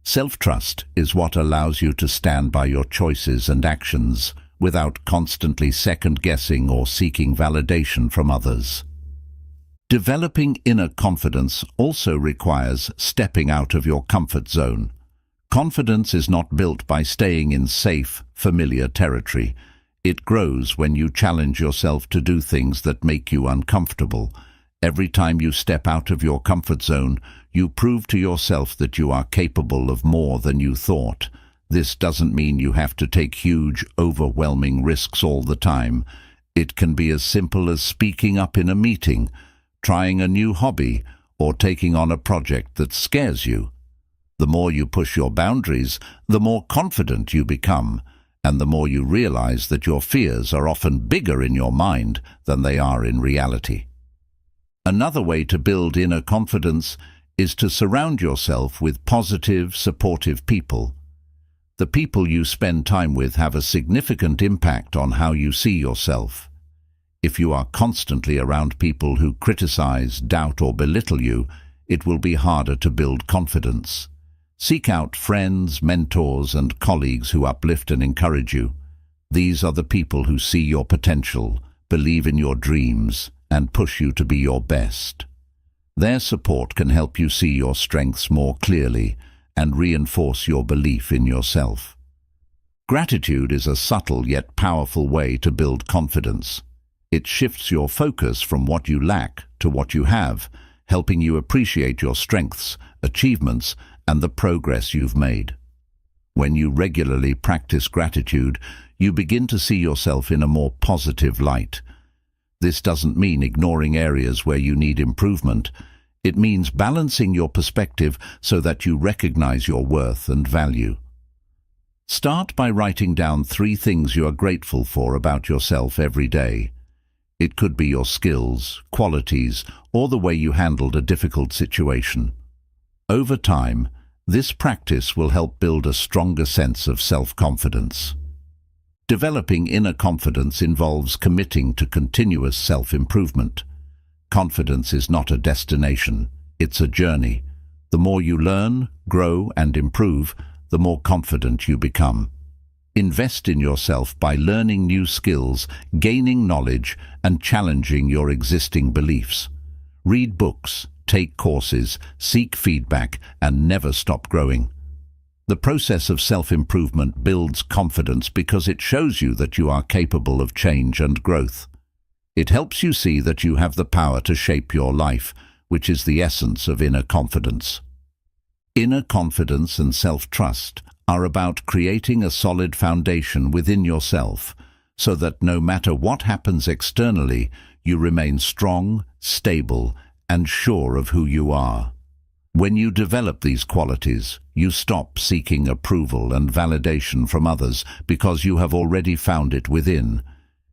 Self-trust is what allows you to stand by your choices and actions without constantly second-guessing or seeking validation from others. Developing inner confidence also requires stepping out of your comfort zone. Confidence is not built by staying in safe, familiar territory. It grows when you challenge yourself to do things that make you uncomfortable. Every time you step out of your comfort zone, you prove to yourself that you are capable of more than you thought. This doesn't mean you have to take huge, overwhelming risks all the time. It can be as simple as speaking up in a meeting, trying a new hobby, or taking on a project that scares you. The more you push your boundaries, the more confident you become, and the more you realize that your fears are often bigger in your mind than they are in reality. Another way to build inner confidence is to surround yourself with positive, supportive people. The people you spend time with have a significant impact on how you see yourself. If you are constantly around people who criticize, doubt, or belittle you, it will be harder to build confidence. Seek out friends, mentors, and colleagues who uplift and encourage you. These are the people who see your potential, believe in your dreams, and push you to be your best. Their support can help you see your strengths more clearly and reinforce your belief in yourself. Gratitude is a subtle yet powerful way to build confidence. It shifts your focus from what you lack to what you have, helping you appreciate your strengths, achievements, and the progress you've made. When you regularly practice gratitude, you begin to see yourself in a more positive light. This doesn't mean ignoring areas where you need improvement. It means balancing your perspective so that you recognize your worth and value. Start by writing down 3 things you are grateful for about yourself every day. It could be your skills, qualities, or the way you handled a difficult situation. Over time, this practice will help build a stronger sense of self-confidence. Developing inner confidence involves committing to continuous self-improvement. Confidence is not a destination, it's a journey. The more you learn, grow, and improve, the more confident you become. Invest in yourself by learning new skills, gaining knowledge, and challenging your existing beliefs. Read books, take courses, seek feedback, and never stop growing. The process of self-improvement builds confidence because it shows you that you are capable of change and growth. It helps you see that you have the power to shape your life, which is the essence of inner confidence. Inner confidence and self-trust are about creating a solid foundation within yourself, so that no matter what happens externally, you remain strong, stable, and sure of who you are. When you develop these qualities, you stop seeking approval and validation from others because you have already found it within.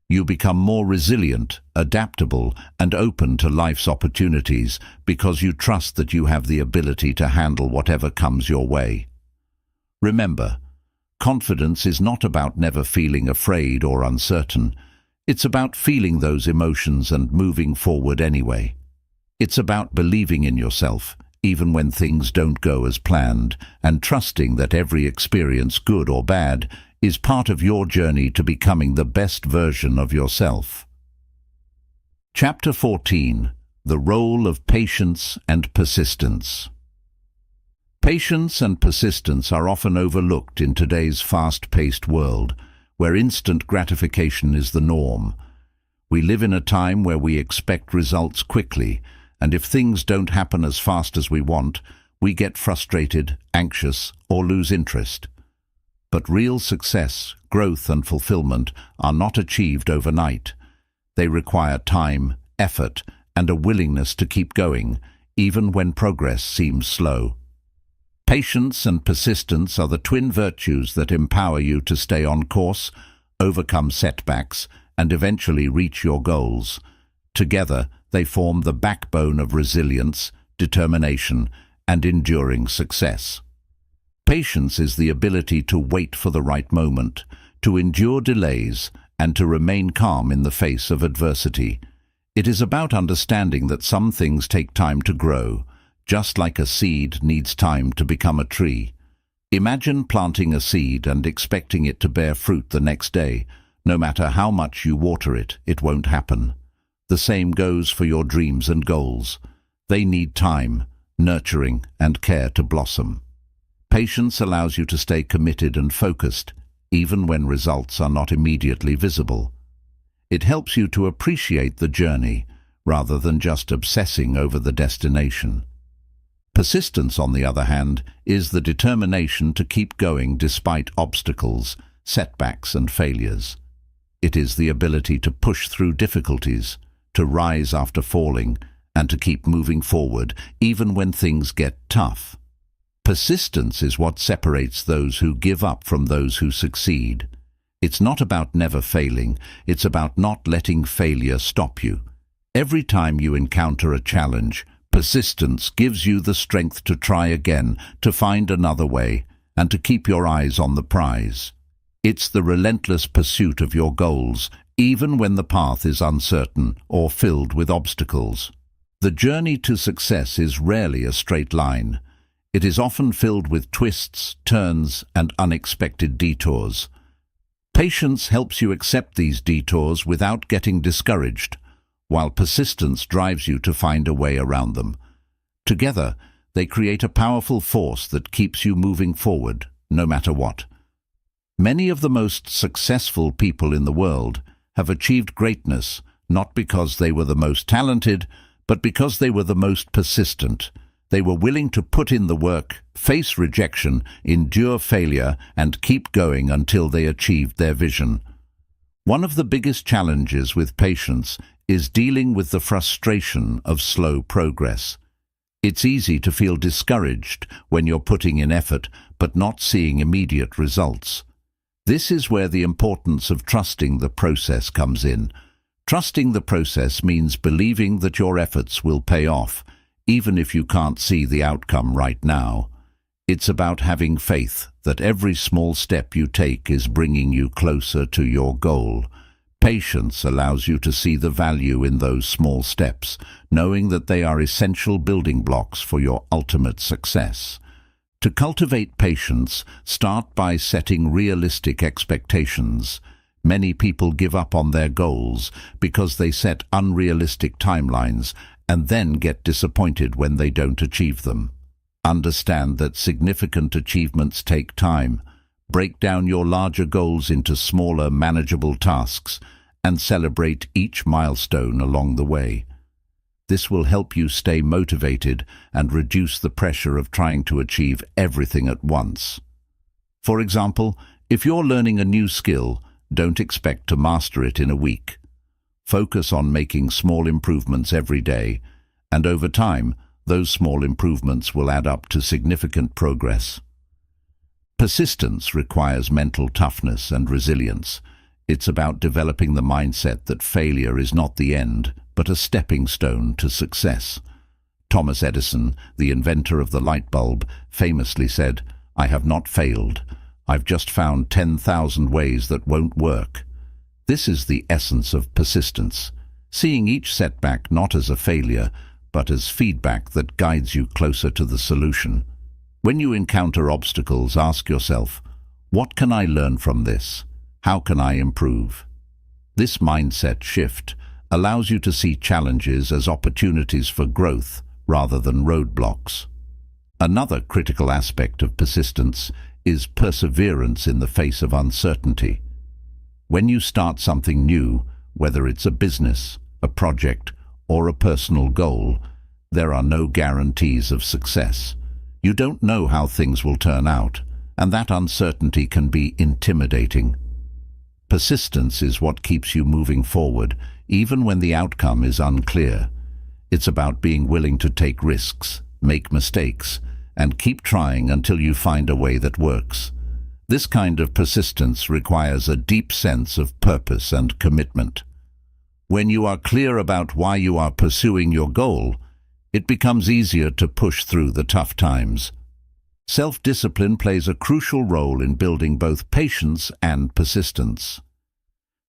You become more resilient, adaptable, and open to life's opportunities because you trust that you have the ability to handle whatever comes your way. Remember, confidence is not about never feeling afraid or uncertain. It's about feeling those emotions and moving forward anyway. It's about believing in yourself, even when things don't go as planned, and trusting that every experience, good or bad, is part of your journey to becoming the best version of yourself. Chapter 14. The Role of Patience and Persistence. Patience and persistence are often overlooked in today's fast-paced world, where instant gratification is the norm. We live in a time where we expect results quickly, and if things don't happen as fast as we want, we get frustrated, anxious, or lose interest. But real success, growth, and fulfillment are not achieved overnight. They require time, effort, and a willingness to keep going, even when progress seems slow. Patience and persistence are the twin virtues that empower you to stay on course, overcome setbacks, and eventually reach your goals. Together, they form the backbone of resilience, determination, and enduring success. Patience is the ability to wait for the right moment, to endure delays, and to remain calm in the face of adversity. It is about understanding that some things take time to grow, just like a seed needs time to become a tree. Imagine planting a seed and expecting it to bear fruit the next day. No matter how much you water it, it won't happen. The same goes for your dreams and goals. They need time, nurturing, and care to blossom. Patience allows you to stay committed and focused, even when results are not immediately visible. It helps you to appreciate the journey, rather than just obsessing over the destination. Persistence, on the other hand, is the determination to keep going despite obstacles, setbacks, and failures. It is the ability to push through difficulties, to rise after falling, and to keep moving forward, even when things get tough. Persistence is what separates those who give up from those who succeed. It's not about never failing, it's about not letting failure stop you. Every time you encounter a challenge, persistence gives you the strength to try again, to find another way, and to keep your eyes on the prize. It's the relentless pursuit of your goals, even when the path is uncertain or filled with obstacles. The journey to success is rarely a straight line. It is often filled with twists, turns, and unexpected detours. Patience helps you accept these detours without getting discouraged, while persistence drives you to find a way around them. Together, they create a powerful force that keeps you moving forward, no matter what. Many of the most successful people in the world have achieved greatness not because they were the most talented, but because they were the most persistent. They were willing to put in the work, face rejection, endure failure, and keep going until they achieved their vision. One of the biggest challenges with patience is dealing with the frustration of slow progress. It's easy to feel discouraged when you're putting in effort but not seeing immediate results. This is where the importance of trusting the process comes in. Trusting the process means believing that your efforts will pay off, even if you can't see the outcome right now. It's about having faith that every small step you take is bringing you closer to your goal. Patience allows you to see the value in those small steps, knowing that they are essential building blocks for your ultimate success. To cultivate patience, start by setting realistic expectations. Many people give up on their goals because they set unrealistic timelines and then get disappointed when they don't achieve them. Understand that significant achievements take time. Break down your larger goals into smaller, manageable tasks and celebrate each milestone along the way. This will help you stay motivated and reduce the pressure of trying to achieve everything at once. For example, if you're learning a new skill, don't expect to master it in a week. Focus on making small improvements every day, and over time, those small improvements will add up to significant progress. Persistence requires mental toughness and resilience. It's about developing the mindset that failure is not the end, but a stepping stone to success. Thomas Edison, the inventor of the light bulb, famously said, "I have not failed. I've just found 10,000 ways that won't work." This is the essence of persistence, seeing each setback not as a failure, but as feedback that guides you closer to the solution. When you encounter obstacles, ask yourself, what can I learn from this? How can I improve? This mindset shift allows you to see challenges as opportunities for growth rather than roadblocks. Another critical aspect of persistence is perseverance in the face of uncertainty. When you start something new, whether it's a business, a project, or a personal goal, there are no guarantees of success. You don't know how things will turn out, and that uncertainty can be intimidating. Persistence is what keeps you moving forward, even when the outcome is unclear. It's about being willing to take risks, make mistakes, and keep trying until you find a way that works. This kind of persistence requires a deep sense of purpose and commitment. When you are clear about why you are pursuing your goal, it becomes easier to push through the tough times. Self-discipline plays a crucial role in building both patience and persistence.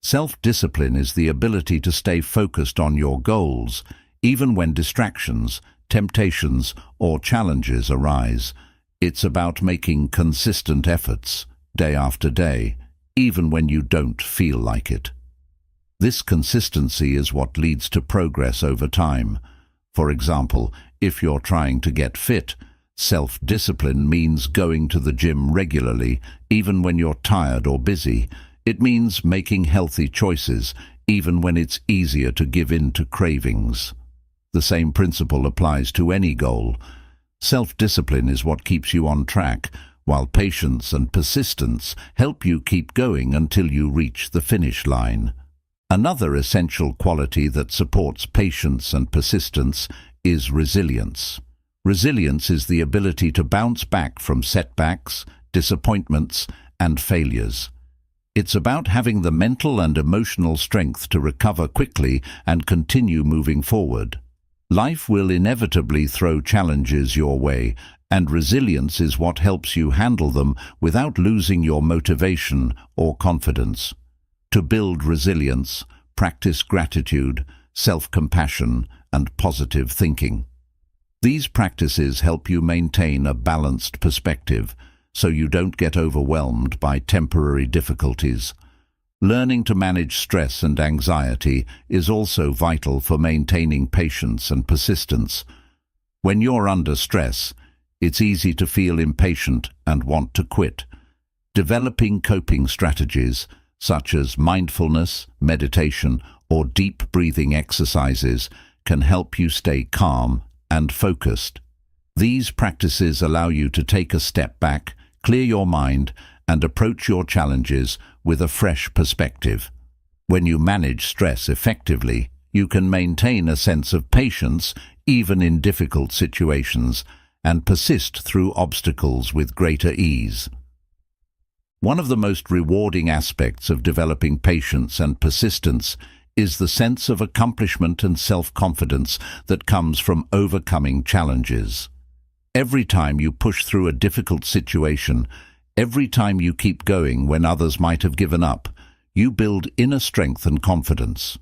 Self-discipline is the ability to stay focused on your goals, even when distractions, temptations, or challenges arise. It's about making consistent efforts, day after day, even when you don't feel like it. This consistency is what leads to progress over time. For example, if you're trying to get fit, self-discipline means going to the gym regularly, even when you're tired or busy. It means making healthy choices, even when it's easier to give in to cravings. The same principle applies to any goal. Self-discipline is what keeps you on track, while patience and persistence help you keep going until you reach the finish line. Another essential quality that supports patience and persistence is resilience. Resilience is the ability to bounce back from setbacks, disappointments, and failures. It's about having the mental and emotional strength to recover quickly and continue moving forward. Life will inevitably throw challenges your way, and resilience is what helps you handle them without losing your motivation or confidence. To build resilience, practice gratitude, self-compassion, and positive thinking. These practices help you maintain a balanced perspective so you don't get overwhelmed by temporary difficulties. Learning to manage stress and anxiety is also vital for maintaining patience and persistence. When you're under stress, it's easy to feel impatient and want to quit. Developing coping strategies, such as mindfulness, meditation, or deep breathing exercises, can help you stay calm and focused. These practices allow you to take a step back, clear your mind, and approach your challenges with a fresh perspective. When you manage stress effectively, you can maintain a sense of patience even in difficult situations and persist through obstacles with greater ease. One of the most rewarding aspects of developing patience and persistence is the sense of accomplishment and self-confidence that comes from overcoming challenges. Every time you push through a difficult situation, every time you keep going when others might have given up, you build inner strength and confidence.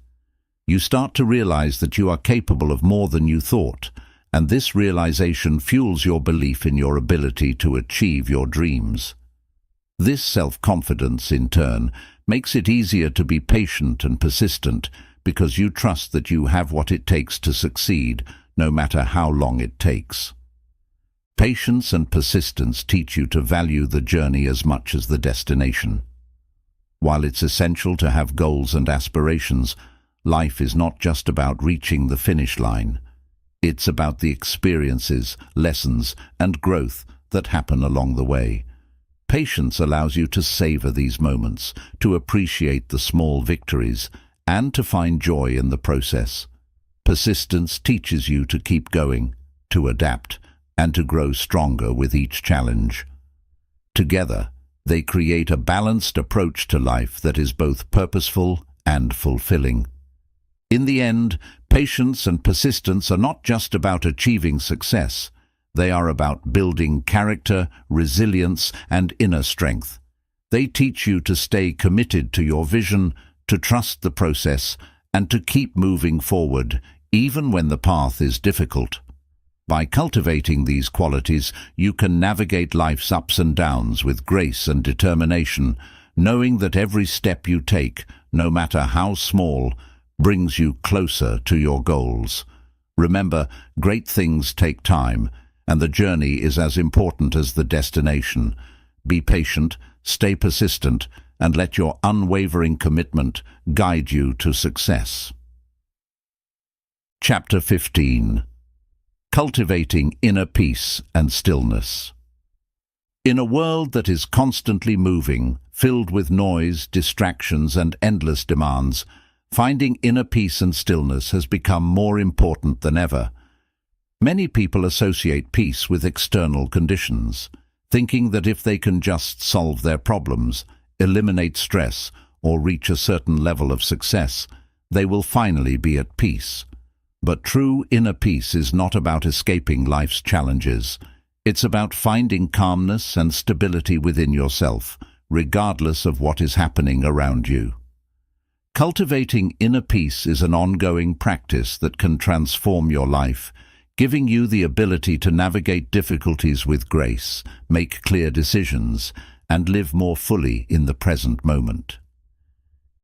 You start to realize that you are capable of more than you thought, and this realization fuels your belief in your ability to achieve your dreams. This self-confidence, in turn, makes it easier to be patient and persistent because you trust that you have what it takes to succeed, no matter how long it takes. Patience and persistence teach you to value the journey as much as the destination. While it's essential to have goals and aspirations, life is not just about reaching the finish line. It's about the experiences, lessons, and growth that happen along the way. Patience allows you to savor these moments, to appreciate the small victories, and to find joy in the process. Persistence teaches you to keep going, to adapt, and to grow stronger with each challenge. Together, they create a balanced approach to life that is both purposeful and fulfilling. In the end, patience and persistence are not just about achieving success. They are about building character, resilience, and inner strength. They teach you to stay committed to your vision, to trust the process, and to keep moving forward, even when the path is difficult. By cultivating these qualities, you can navigate life's ups and downs with grace and determination, knowing that every step you take, no matter how small, brings you closer to your goals. Remember, great things take time, and the journey is as important as the destination. Be patient, stay persistent, and let your unwavering commitment guide you to success. Chapter 15. Cultivating Inner Peace and Stillness. In a world that is constantly moving, filled with noise, distractions, and endless demands, finding inner peace and stillness has become more important than ever. Many people associate peace with external conditions, thinking that if they can just solve their problems, eliminate stress, or reach a certain level of success, they will finally be at peace. But true inner peace is not about escaping life's challenges. It's about finding calmness and stability within yourself, regardless of what is happening around you. Cultivating inner peace is an ongoing practice that can transform your life, giving you the ability to navigate difficulties with grace, make clear decisions, and live more fully in the present moment.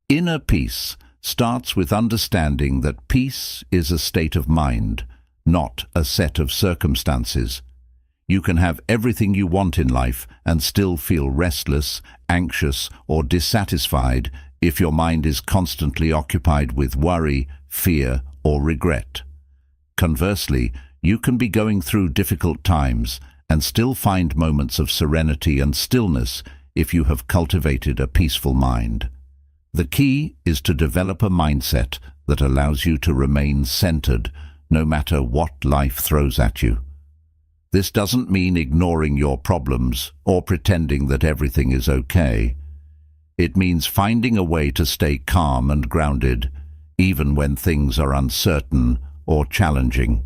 Inner peace starts with understanding that peace is a state of mind, not a set of circumstances. You can have everything you want in life and still feel restless, anxious, or dissatisfied if your mind is constantly occupied with worry, fear, or regret. Conversely, you can be going through difficult times and still find moments of serenity and stillness if you have cultivated a peaceful mind. The key is to develop a mindset that allows you to remain centered no matter what life throws at you. This doesn't mean ignoring your problems or pretending that everything is okay. It means finding a way to stay calm and grounded, even when things are uncertain or challenging.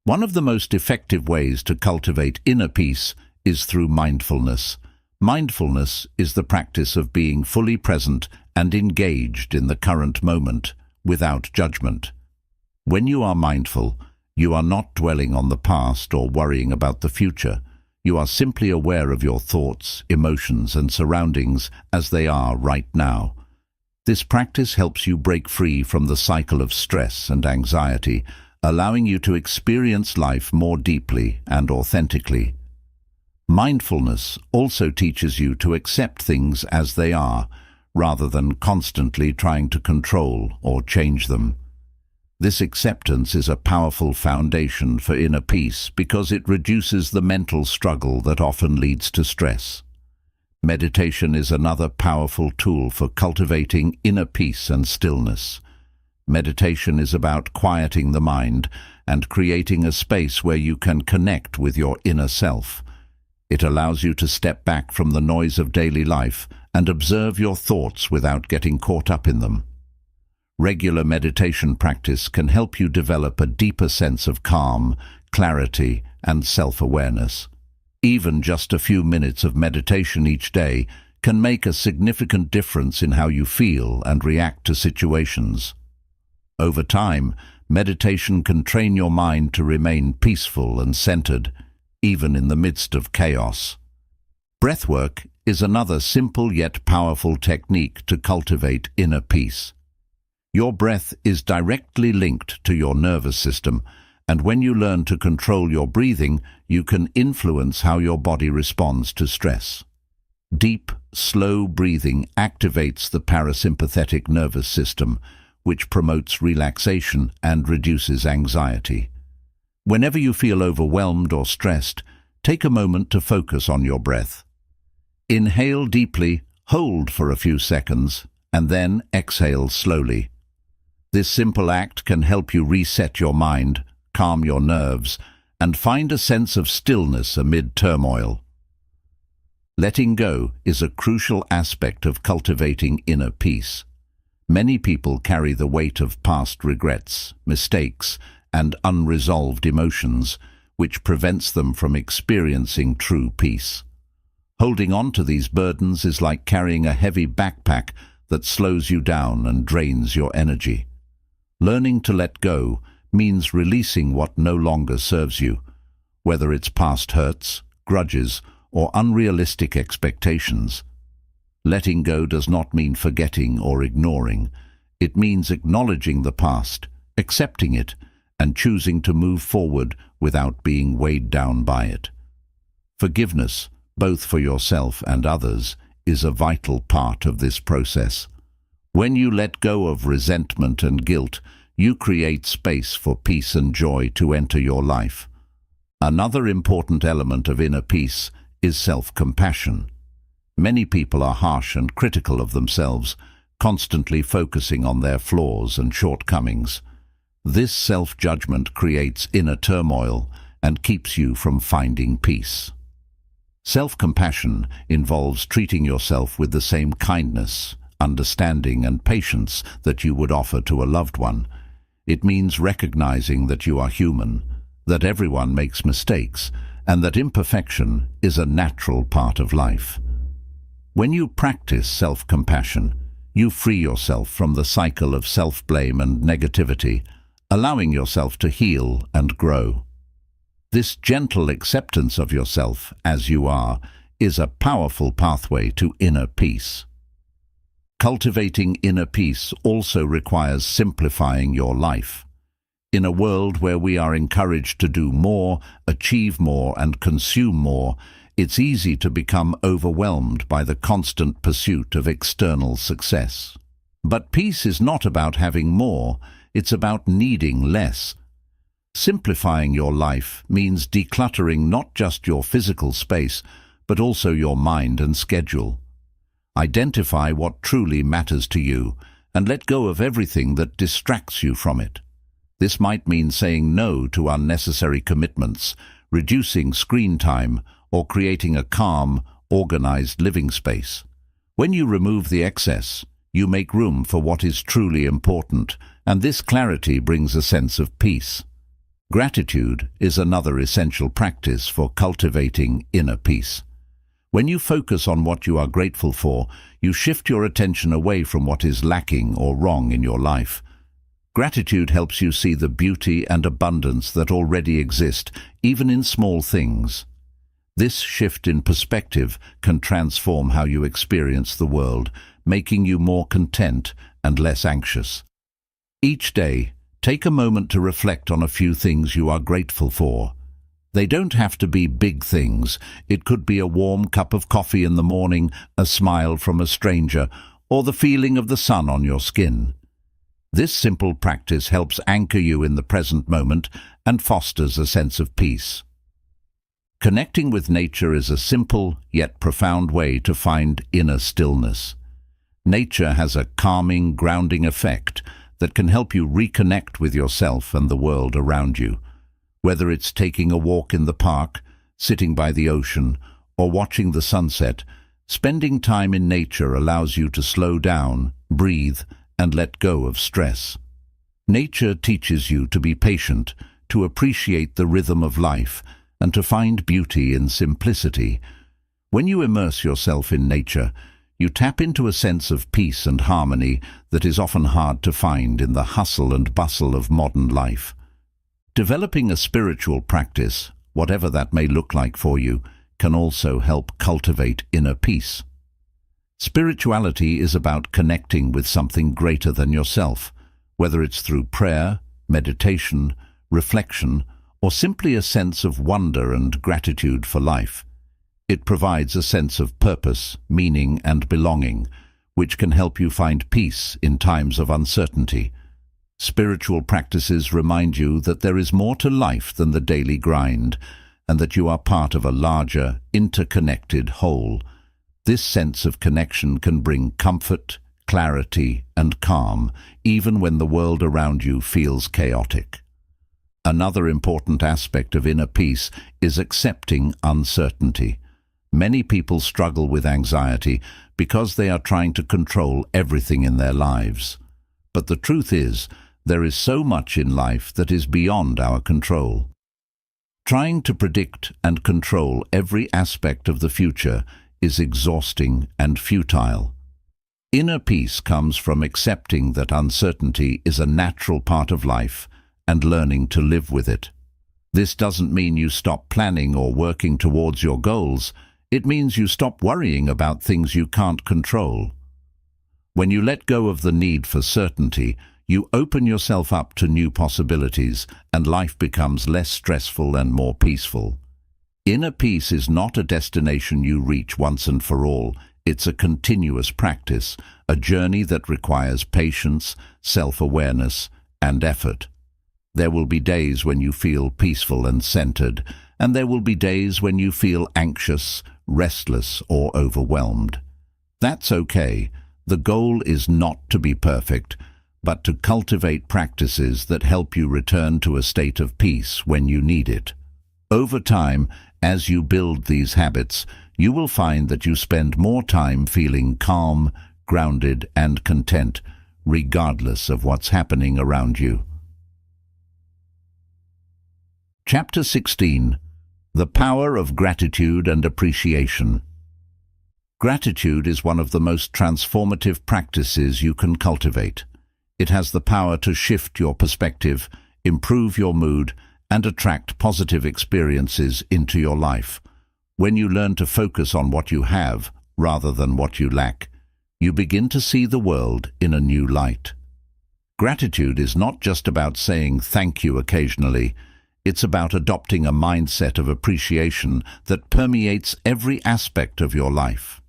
One of the most effective ways to cultivate inner peace is through mindfulness. Mindfulness is the practice of being fully present and engaged in the current moment, without judgment. When you are mindful, you are not dwelling on the past or worrying about the future. You are simply aware of your thoughts, emotions, and surroundings as they are right now. This practice helps you break free from the cycle of stress and anxiety, allowing you to experience life more deeply and authentically. Mindfulness also teaches you to accept things as they are, rather than constantly trying to control or change them. This acceptance is a powerful foundation for inner peace because it reduces the mental struggle that often leads to stress. Meditation is another powerful tool for cultivating inner peace and stillness. Meditation is about quieting the mind and creating a space where you can connect with your inner self. It allows you to step back from the noise of daily life and observe your thoughts without getting caught up in them. Regular meditation practice can help you develop a deeper sense of calm, clarity, and self-awareness. Even just a few minutes of meditation each day can make a significant difference in how you feel and react to situations. Over time, meditation can train your mind to remain peaceful and centered, even in the midst of chaos. Breathwork is another simple yet powerful technique to cultivate inner peace. Your breath is directly linked to your nervous system, and when you learn to control your breathing, you can influence how your body responds to stress. Deep, slow breathing activates the parasympathetic nervous system, which promotes relaxation and reduces anxiety. Whenever you feel overwhelmed or stressed, take a moment to focus on your breath. Inhale deeply, hold for a few seconds, and then exhale slowly. This simple act can help you reset your mind, calm your nerves, and find a sense of stillness amid turmoil. Letting go is a crucial aspect of cultivating inner peace. Many people carry the weight of past regrets, mistakes, and unresolved emotions, which prevents them from experiencing true peace. Holding on to these burdens is like carrying a heavy backpack that slows you down and drains your energy. Learning to let go means releasing what no longer serves you, whether it's past hurts, grudges, or unrealistic expectations. Letting go does not mean forgetting or ignoring. It means acknowledging the past, accepting it, and choosing to move forward without being weighed down by it. Forgiveness, both for yourself and others, is a vital part of this process. When you let go of resentment and guilt, you create space for peace and joy to enter your life. Another important element of inner peace is self-compassion. Many people are harsh and critical of themselves, constantly focusing on their flaws and shortcomings. This self-judgment creates inner turmoil and keeps you from finding peace. Self-compassion involves treating yourself with the same kindness, understanding, and patience that you would offer to a loved one. It means recognizing that you are human, that everyone makes mistakes, and that imperfection is a natural part of life. When you practice self-compassion, you free yourself from the cycle of self-blame and negativity, allowing yourself to heal and grow. This gentle acceptance of yourself as you are is a powerful pathway to inner peace. Cultivating inner peace also requires simplifying your life. In a world where we are encouraged to do more, achieve more, and consume more, it's easy to become overwhelmed by the constant pursuit of external success. But peace is not about having more, it's about needing less. Simplifying your life means decluttering not just your physical space, but also your mind and schedule. Identify what truly matters to you and let go of everything that distracts you from it. This might mean saying no to unnecessary commitments, reducing screen time, or creating a calm, organized living space. When you remove the excess, you make room for what is truly important, and this clarity brings a sense of peace. Gratitude is another essential practice for cultivating inner peace. When you focus on what you are grateful for, you shift your attention away from what is lacking or wrong in your life. Gratitude helps you see the beauty and abundance that already exist, even in small things. This shift in perspective can transform how you experience the world, making you more content and less anxious. Each day, take a moment to reflect on a few things you are grateful for. They don't have to be big things. It could be a warm cup of coffee in the morning, a smile from a stranger, or the feeling of the sun on your skin. This simple practice helps anchor you in the present moment and fosters a sense of peace. Connecting with nature is a simple yet profound way to find inner stillness. Nature has a calming, grounding effect that can help you reconnect with yourself and the world around you. Whether it's taking a walk in the park, sitting by the ocean, or watching the sunset, spending time in nature allows you to slow down, breathe, and let go of stress. Nature teaches you to be patient, to appreciate the rhythm of life, and to find beauty in simplicity. When you immerse yourself in nature, you tap into a sense of peace and harmony that is often hard to find in the hustle and bustle of modern life. Developing a spiritual practice, whatever that may look like for you, can also help cultivate inner peace. Spirituality is about connecting with something greater than yourself, whether it's through prayer, meditation, reflection, or simply a sense of wonder and gratitude for life. It provides a sense of purpose, meaning, and belonging, which can help you find peace in times of uncertainty. Spiritual practices remind you that there is more to life than the daily grind, and that you are part of a larger, interconnected whole. This sense of connection can bring comfort, clarity, and calm, even when the world around you feels chaotic. Another important aspect of inner peace is accepting uncertainty. Many people struggle with anxiety because they are trying to control everything in their lives. But the truth is, there is so much in life that is beyond our control. Trying to predict and control every aspect of the future is exhausting and futile. Inner peace comes from accepting that uncertainty is a natural part of life and learning to live with it. This doesn't mean you stop planning or working towards your goals. It means you stop worrying about things you can't control. When you let go of the need for certainty, you open yourself up to new possibilities, and life becomes less stressful and more peaceful. Inner peace is not a destination you reach once and for all. It's a continuous practice, a journey that requires patience, self-awareness, and effort. There will be days when you feel peaceful and centered, and there will be days when you feel anxious, restless, or overwhelmed. That's okay. The goal is not to be perfect, but to cultivate practices that help you return to a state of peace when you need it. Over time, as you build these habits, you will find that you spend more time feeling calm, grounded, and content, regardless of what's happening around you. Chapter 16. The Power of Gratitude and Appreciation. Gratitude is one of the most transformative practices you can cultivate. It has the power to shift your perspective, improve your mood, and attract positive experiences into your life. When you learn to focus on what you have rather than what you lack, you begin to see the world in a new light. Gratitude is not just about saying thank you occasionally. It's about adopting a mindset of appreciation that permeates every aspect of your life.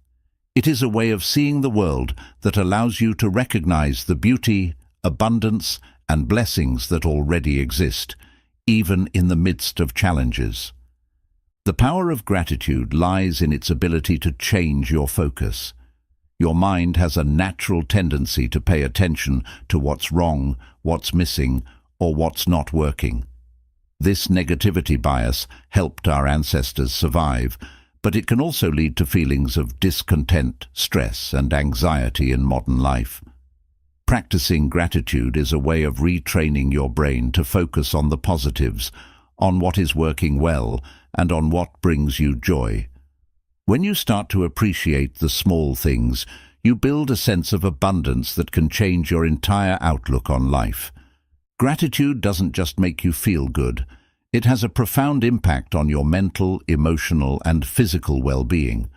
It is a way of seeing the world that allows you to recognize the beauty, abundance, and blessings that already exist, even in the midst of challenges. The power of gratitude lies in its ability to change your focus. Your mind has a natural tendency to pay attention to what's wrong, what's missing, or what's not working. This negativity bias helped our ancestors survive, but it can also lead to feelings of discontent, stress, and anxiety in modern life. Practicing gratitude is a way of retraining your brain to focus on the positives, on what is working well, and on what brings you joy. When you start to appreciate the small things, you build a sense of abundance that can change your entire outlook on life. Gratitude doesn't just make you feel good. It has a profound impact on your mental, emotional, and physical well-being.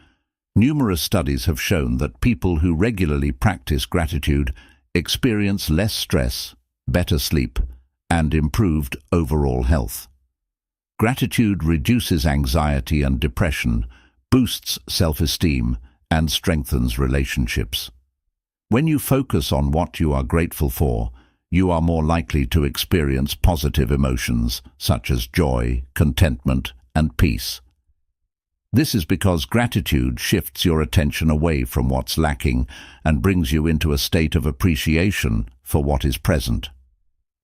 Numerous studies have shown that people who regularly practice gratitude experience less stress, better sleep, and improved overall health. Gratitude reduces anxiety and depression, boosts self-esteem, and strengthens relationships. When you focus on what you are grateful for, you are more likely to experience positive emotions such as joy, contentment, and peace. This is because gratitude shifts your attention away from what's lacking and brings you into a state of appreciation for what is present.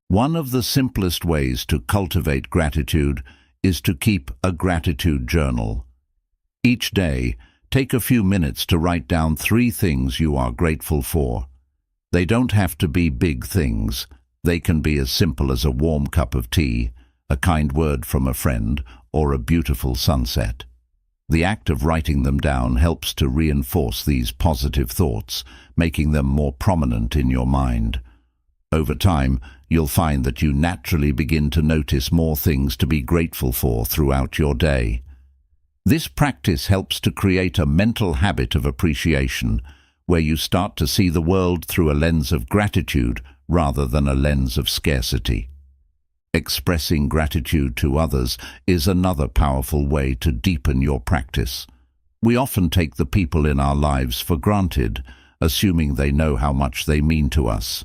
One of the simplest ways to cultivate gratitude is to keep a gratitude journal. Each day, take a few minutes to write down 3 things you are grateful for. They don't have to be big things. They can be as simple as a warm cup of tea, a kind word from a friend, or a beautiful sunset. The act of writing them down helps to reinforce these positive thoughts, making them more prominent in your mind. Over time, you'll find that you naturally begin to notice more things to be grateful for throughout your day. This practice helps to create a mental habit of appreciation, where you start to see the world through a lens of gratitude rather than a lens of scarcity. Expressing gratitude to others is another powerful way to deepen your practice. We often take the people in our lives for granted, assuming they know how much they mean to us.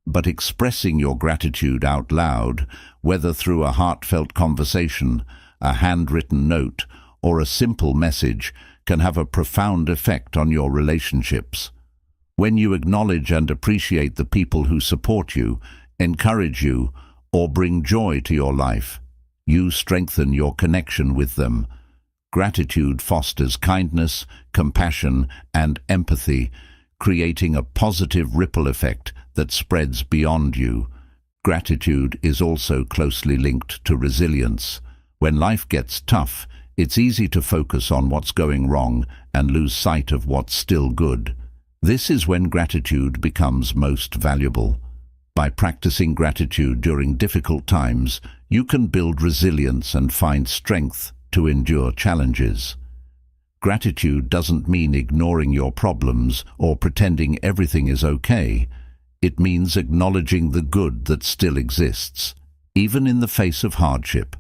But expressing your gratitude out loud, whether through a heartfelt conversation, a handwritten note, or a simple message, can have a profound effect on your relationships. When you acknowledge and appreciate the people who support you, encourage you, or bring joy to your life, you strengthen your connection with them. Gratitude fosters kindness, compassion, and empathy, creating a positive ripple effect that spreads beyond you. Gratitude is also closely linked to resilience. When life gets tough, it's easy to focus on what's going wrong and lose sight of what's still good. This is when gratitude becomes most valuable. By practicing gratitude during difficult times, you can build resilience and find strength to endure challenges. Gratitude doesn't mean ignoring your problems or pretending everything is okay. It means acknowledging the good that still exists, even in the face of hardship.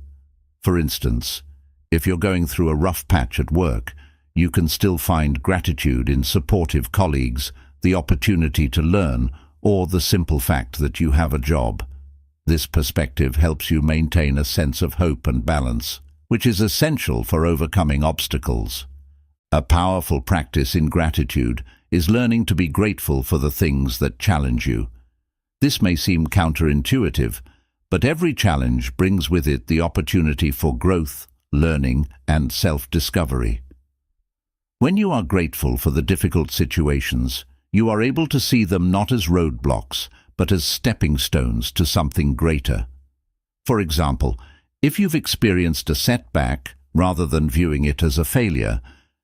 For instance, if you're going through a rough patch at work, you can still find gratitude in supportive colleagues, the opportunity to learn, or the simple fact that you have a job. This perspective helps you maintain a sense of hope and balance, which is essential for overcoming obstacles. A powerful practice in gratitude is learning to be grateful for the things that challenge you. This may seem counterintuitive, but every challenge brings with it the opportunity for growth, learning, and self-discovery. When you are grateful for the difficult situations, you are able to see them not as roadblocks, but as stepping stones to something greater. For example, if you've experienced a setback, rather than viewing it as a failure,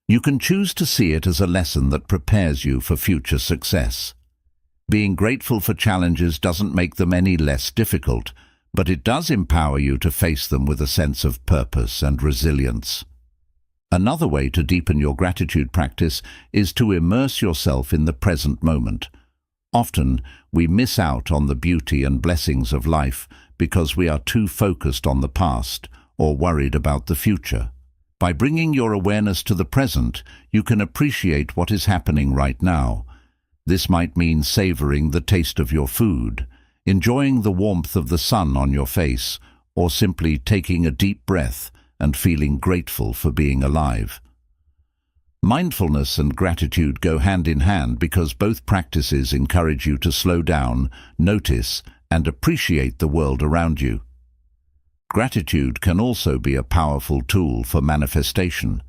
you can choose to see it as a lesson that prepares you for future success. Being grateful for challenges doesn't make them any less difficult, but it does empower you to face them with a sense of purpose and resilience. Another way to deepen your gratitude practice is to immerse yourself in the present moment. Often, we miss out on the beauty and blessings of life because we are too focused on the past or worried about the future. By bringing your awareness to the present, you can appreciate what is happening right now. This might mean savoring the taste of your food, enjoying the warmth of the sun on your face, or simply taking a deep breath and feeling grateful for being alive. Mindfulness and gratitude go hand in hand because both practices encourage you to slow down, notice, and appreciate the world around you. Gratitude can also be a powerful tool for manifestation.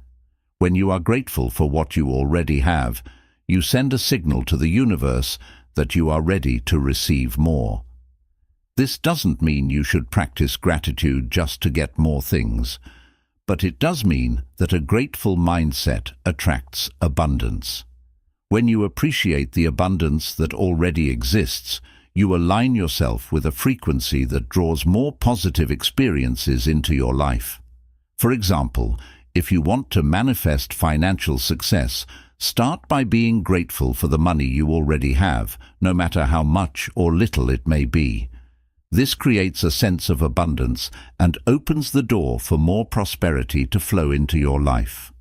When you are grateful for what you already have, you send a signal to the universe that you are ready to receive more. This doesn't mean you should practice gratitude just to get more things, but it does mean that a grateful mindset attracts abundance. When you appreciate the abundance that already exists, you align yourself with a frequency that draws more positive experiences into your life. For example, if you want to manifest financial success, start by being grateful for the money you already have, no matter how much or little it may be. This creates a sense of abundance and opens the door for more prosperity to flow into your life.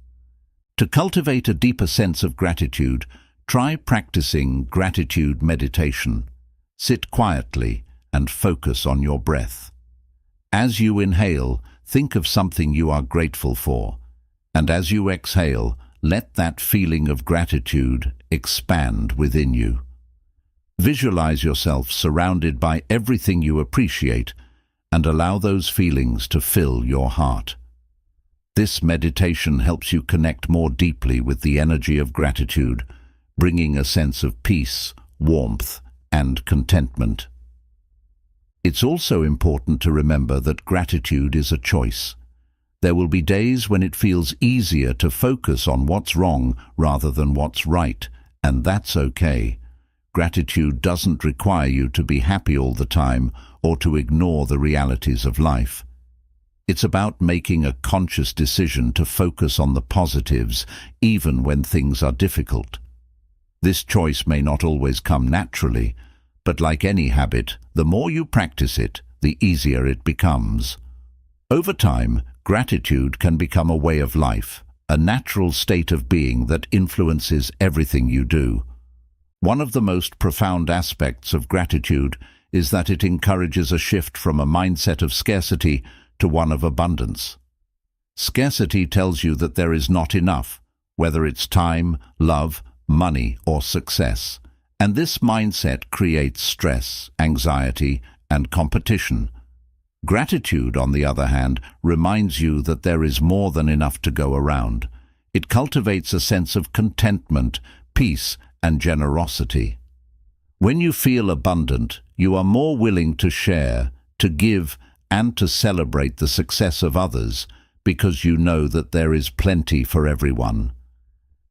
To cultivate a deeper sense of gratitude, try practicing gratitude meditation. Sit quietly and focus on your breath. As you inhale, think of something you are grateful for, and as you exhale, let that feeling of gratitude expand within you. Visualize yourself surrounded by everything you appreciate and allow those feelings to fill your heart. This meditation helps you connect more deeply with the energy of gratitude, bringing a sense of peace, warmth, and contentment. It's also important to remember that gratitude is a choice. There will be days when it feels easier to focus on what's wrong rather than what's right, and that's okay. Gratitude doesn't require you to be happy all the time or to ignore the realities of life. It's about making a conscious decision to focus on the positives, even when things are difficult. This choice may not always come naturally, but like any habit, the more you practice it, the easier it becomes. Over time, gratitude can become a way of life, a natural state of being that influences everything you do. One of the most profound aspects of gratitude is that it encourages a shift from a mindset of scarcity to one of abundance. Scarcity tells you that there is not enough, whether it's time, love, money, or success. And this mindset creates stress, anxiety, and competition. Gratitude, on the other hand, reminds you that there is more than enough to go around. It cultivates a sense of contentment, peace, and generosity. When you feel abundant, you are more willing to share, to give, and to celebrate the success of others, because you know that there is plenty for everyone.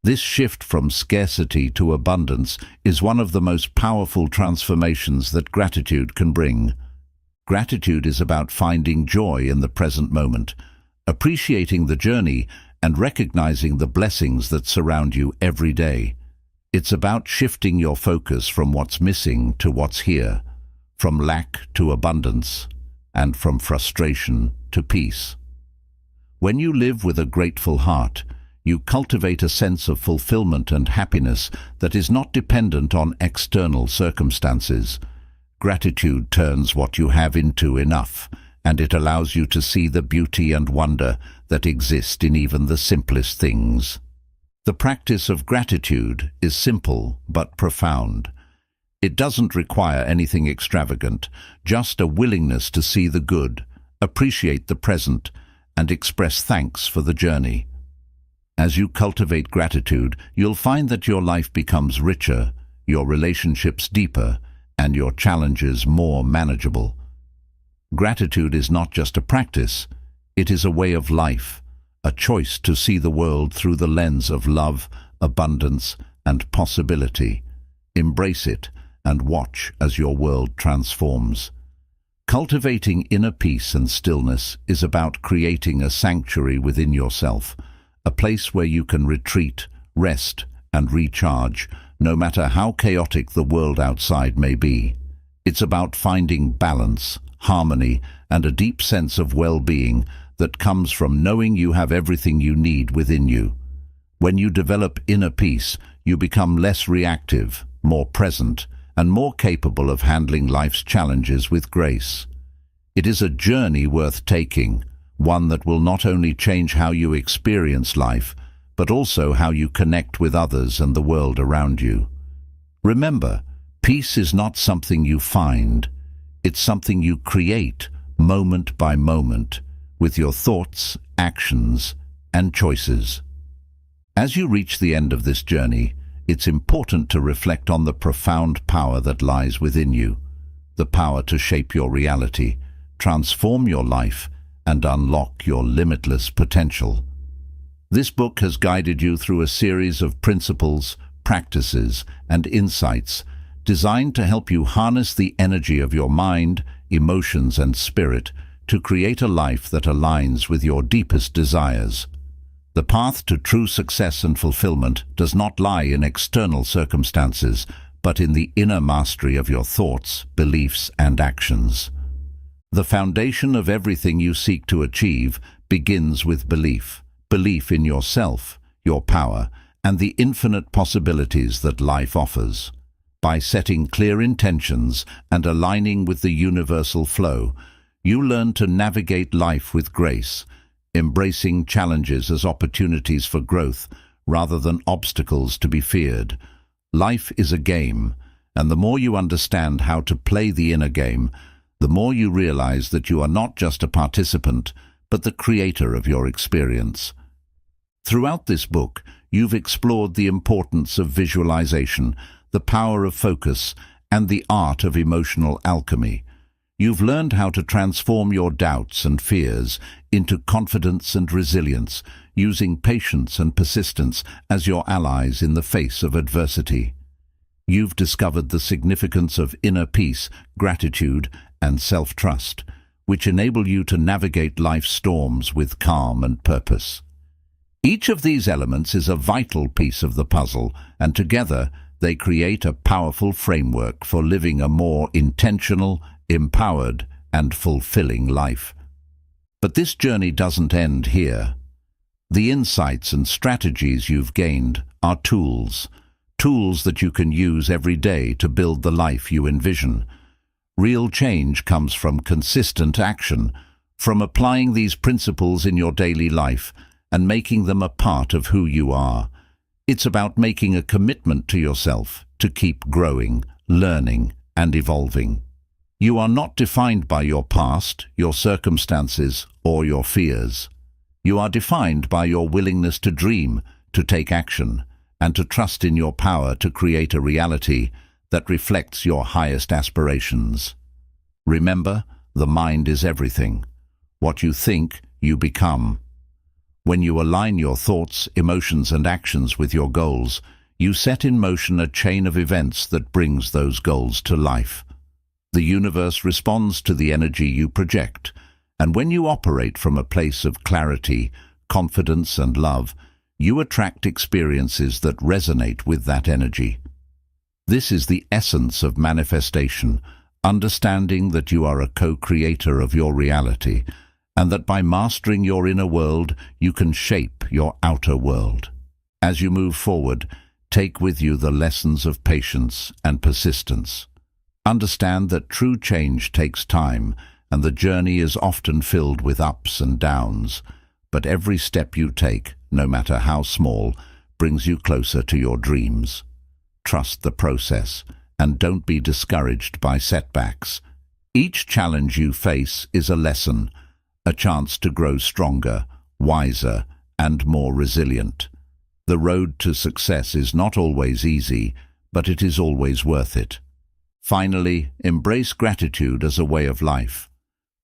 This shift from scarcity to abundance is one of the most powerful transformations that gratitude can bring. Gratitude is about finding joy in the present moment, appreciating the journey, and recognizing the blessings that surround you every day. It's about shifting your focus from what's missing to what's here, from lack to abundance, and from frustration to peace. When you live with a grateful heart, you cultivate a sense of fulfillment and happiness that is not dependent on external circumstances. Gratitude turns what you have into enough, and it allows you to see the beauty and wonder that exist in even the simplest things. The practice of gratitude is simple but profound. It doesn't require anything extravagant, just a willingness to see the good, appreciate the present, and express thanks for the journey. As you cultivate gratitude, you'll find that your life becomes richer, your relationships deeper, and your challenges more manageable. Gratitude is not just a practice, it is a way of life, a choice to see the world through the lens of love, abundance, and possibility. Embrace it and watch as your world transforms. Cultivating inner peace and stillness is about creating a sanctuary within yourself, a place where you can retreat, rest, and recharge, no matter how chaotic the world outside may be. It's about finding balance, harmony, and a deep sense of well-being that comes from knowing you have everything you need within you. When you develop inner peace, you become less reactive, more present, and more capable of handling life's challenges with grace. It is a journey worth taking, one that will not only change how you experience life, but also how you connect with others and the world around you. Remember, peace is not something you find, it's something you create moment by moment with your thoughts, actions, and choices. As you reach the end of this journey, it's important to reflect on the profound power that lies within you, the power to shape your reality, transform your life, and unlock your limitless potential. This book has guided you through a series of principles, practices, and insights designed to help you harness the energy of your mind, emotions, and spirit to create a life that aligns with your deepest desires. The path to true success and fulfillment does not lie in external circumstances, but in the inner mastery of your thoughts, beliefs, and actions. The foundation of everything you seek to achieve begins with belief. Belief in yourself, your power, and the infinite possibilities that life offers. By setting clear intentions and aligning with the universal flow, you learn to navigate life with grace, embracing challenges as opportunities for growth rather than obstacles to be feared. Life is a game, and the more you understand how to play the inner game, the more you realize that you are not just a participant, but the creator of your experience. Throughout this book, you've explored the importance of visualization, the power of focus, and the art of emotional alchemy. You've learned how to transform your doubts and fears into confidence and resilience, using patience and persistence as your allies in the face of adversity. You've discovered the significance of inner peace, gratitude, and self-trust, which enable you to navigate life's storms with calm and purpose. Each of these elements is a vital piece of the puzzle, and together they create a powerful framework for living a more intentional, empowered, and fulfilling life. But this journey doesn't end here. The insights and strategies you've gained are tools that you can use every day to build the life you envision. Real change comes from consistent action, from applying these principles in your daily life and making them a part of who you are. It's about making a commitment to yourself to keep growing, learning, and evolving. You are not defined by your past, your circumstances, or your fears. You are defined by your willingness to dream, to take action, and to trust in your power to create a reality that reflects your highest aspirations. Remember, the mind is everything. What you think, you become. When you align your thoughts, emotions, and actions with your goals, you set in motion a chain of events that brings those goals to life. The universe responds to the energy you project, and when you operate from a place of clarity, confidence, and love, you attract experiences that resonate with that energy. This is the essence of manifestation, understanding that you are a co-creator of your reality, and that by mastering your inner world, you can shape your outer world. As you move forward, take with you the lessons of patience and persistence. Understand that true change takes time, and the journey is often filled with ups and downs. But every step you take, no matter how small, brings you closer to your dreams. Trust the process, and don't be discouraged by setbacks. Each challenge you face is a lesson, a chance to grow stronger, wiser, and more resilient. The road to success is not always easy, but it is always worth it. Finally, embrace gratitude as a way of life.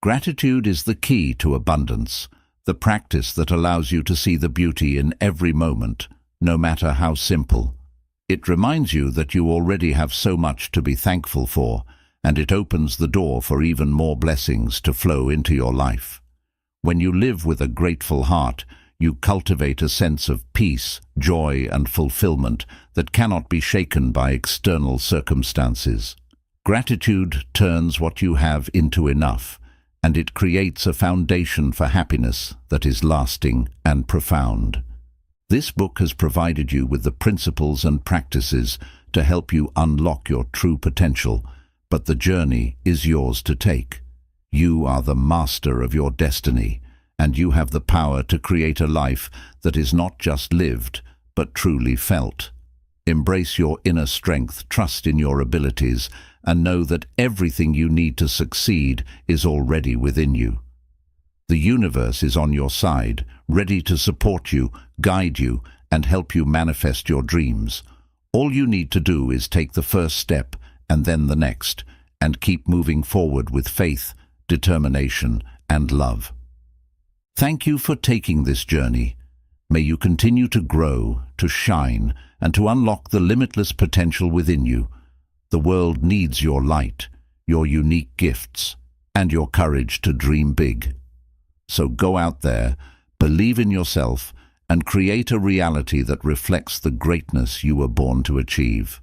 Gratitude is the key to abundance, the practice that allows you to see the beauty in every moment, no matter how simple. It reminds you that you already have so much to be thankful for, and it opens the door for even more blessings to flow into your life. When you live with a grateful heart, you cultivate a sense of peace, joy, and fulfillment that cannot be shaken by external circumstances. Gratitude turns what you have into enough, and it creates a foundation for happiness that is lasting and profound. This book has provided you with the principles and practices to help you unlock your true potential, but the journey is yours to take. You are the master of your destiny, and you have the power to create a life that is not just lived, but truly felt. Embrace your inner strength, trust in your abilities, and know that everything you need to succeed is already within you. The universe is on your side, ready to support you, guide you, and help you manifest your dreams. All you need to do is take the first step, and then the next, and keep moving forward with faith, determination, and love. Thank you for taking this journey. May you continue to grow, to shine, and to unlock the limitless potential within you. The world needs your light, your unique gifts, and your courage to dream big. So go out there, believe in yourself, and create a reality that reflects the greatness you were born to achieve.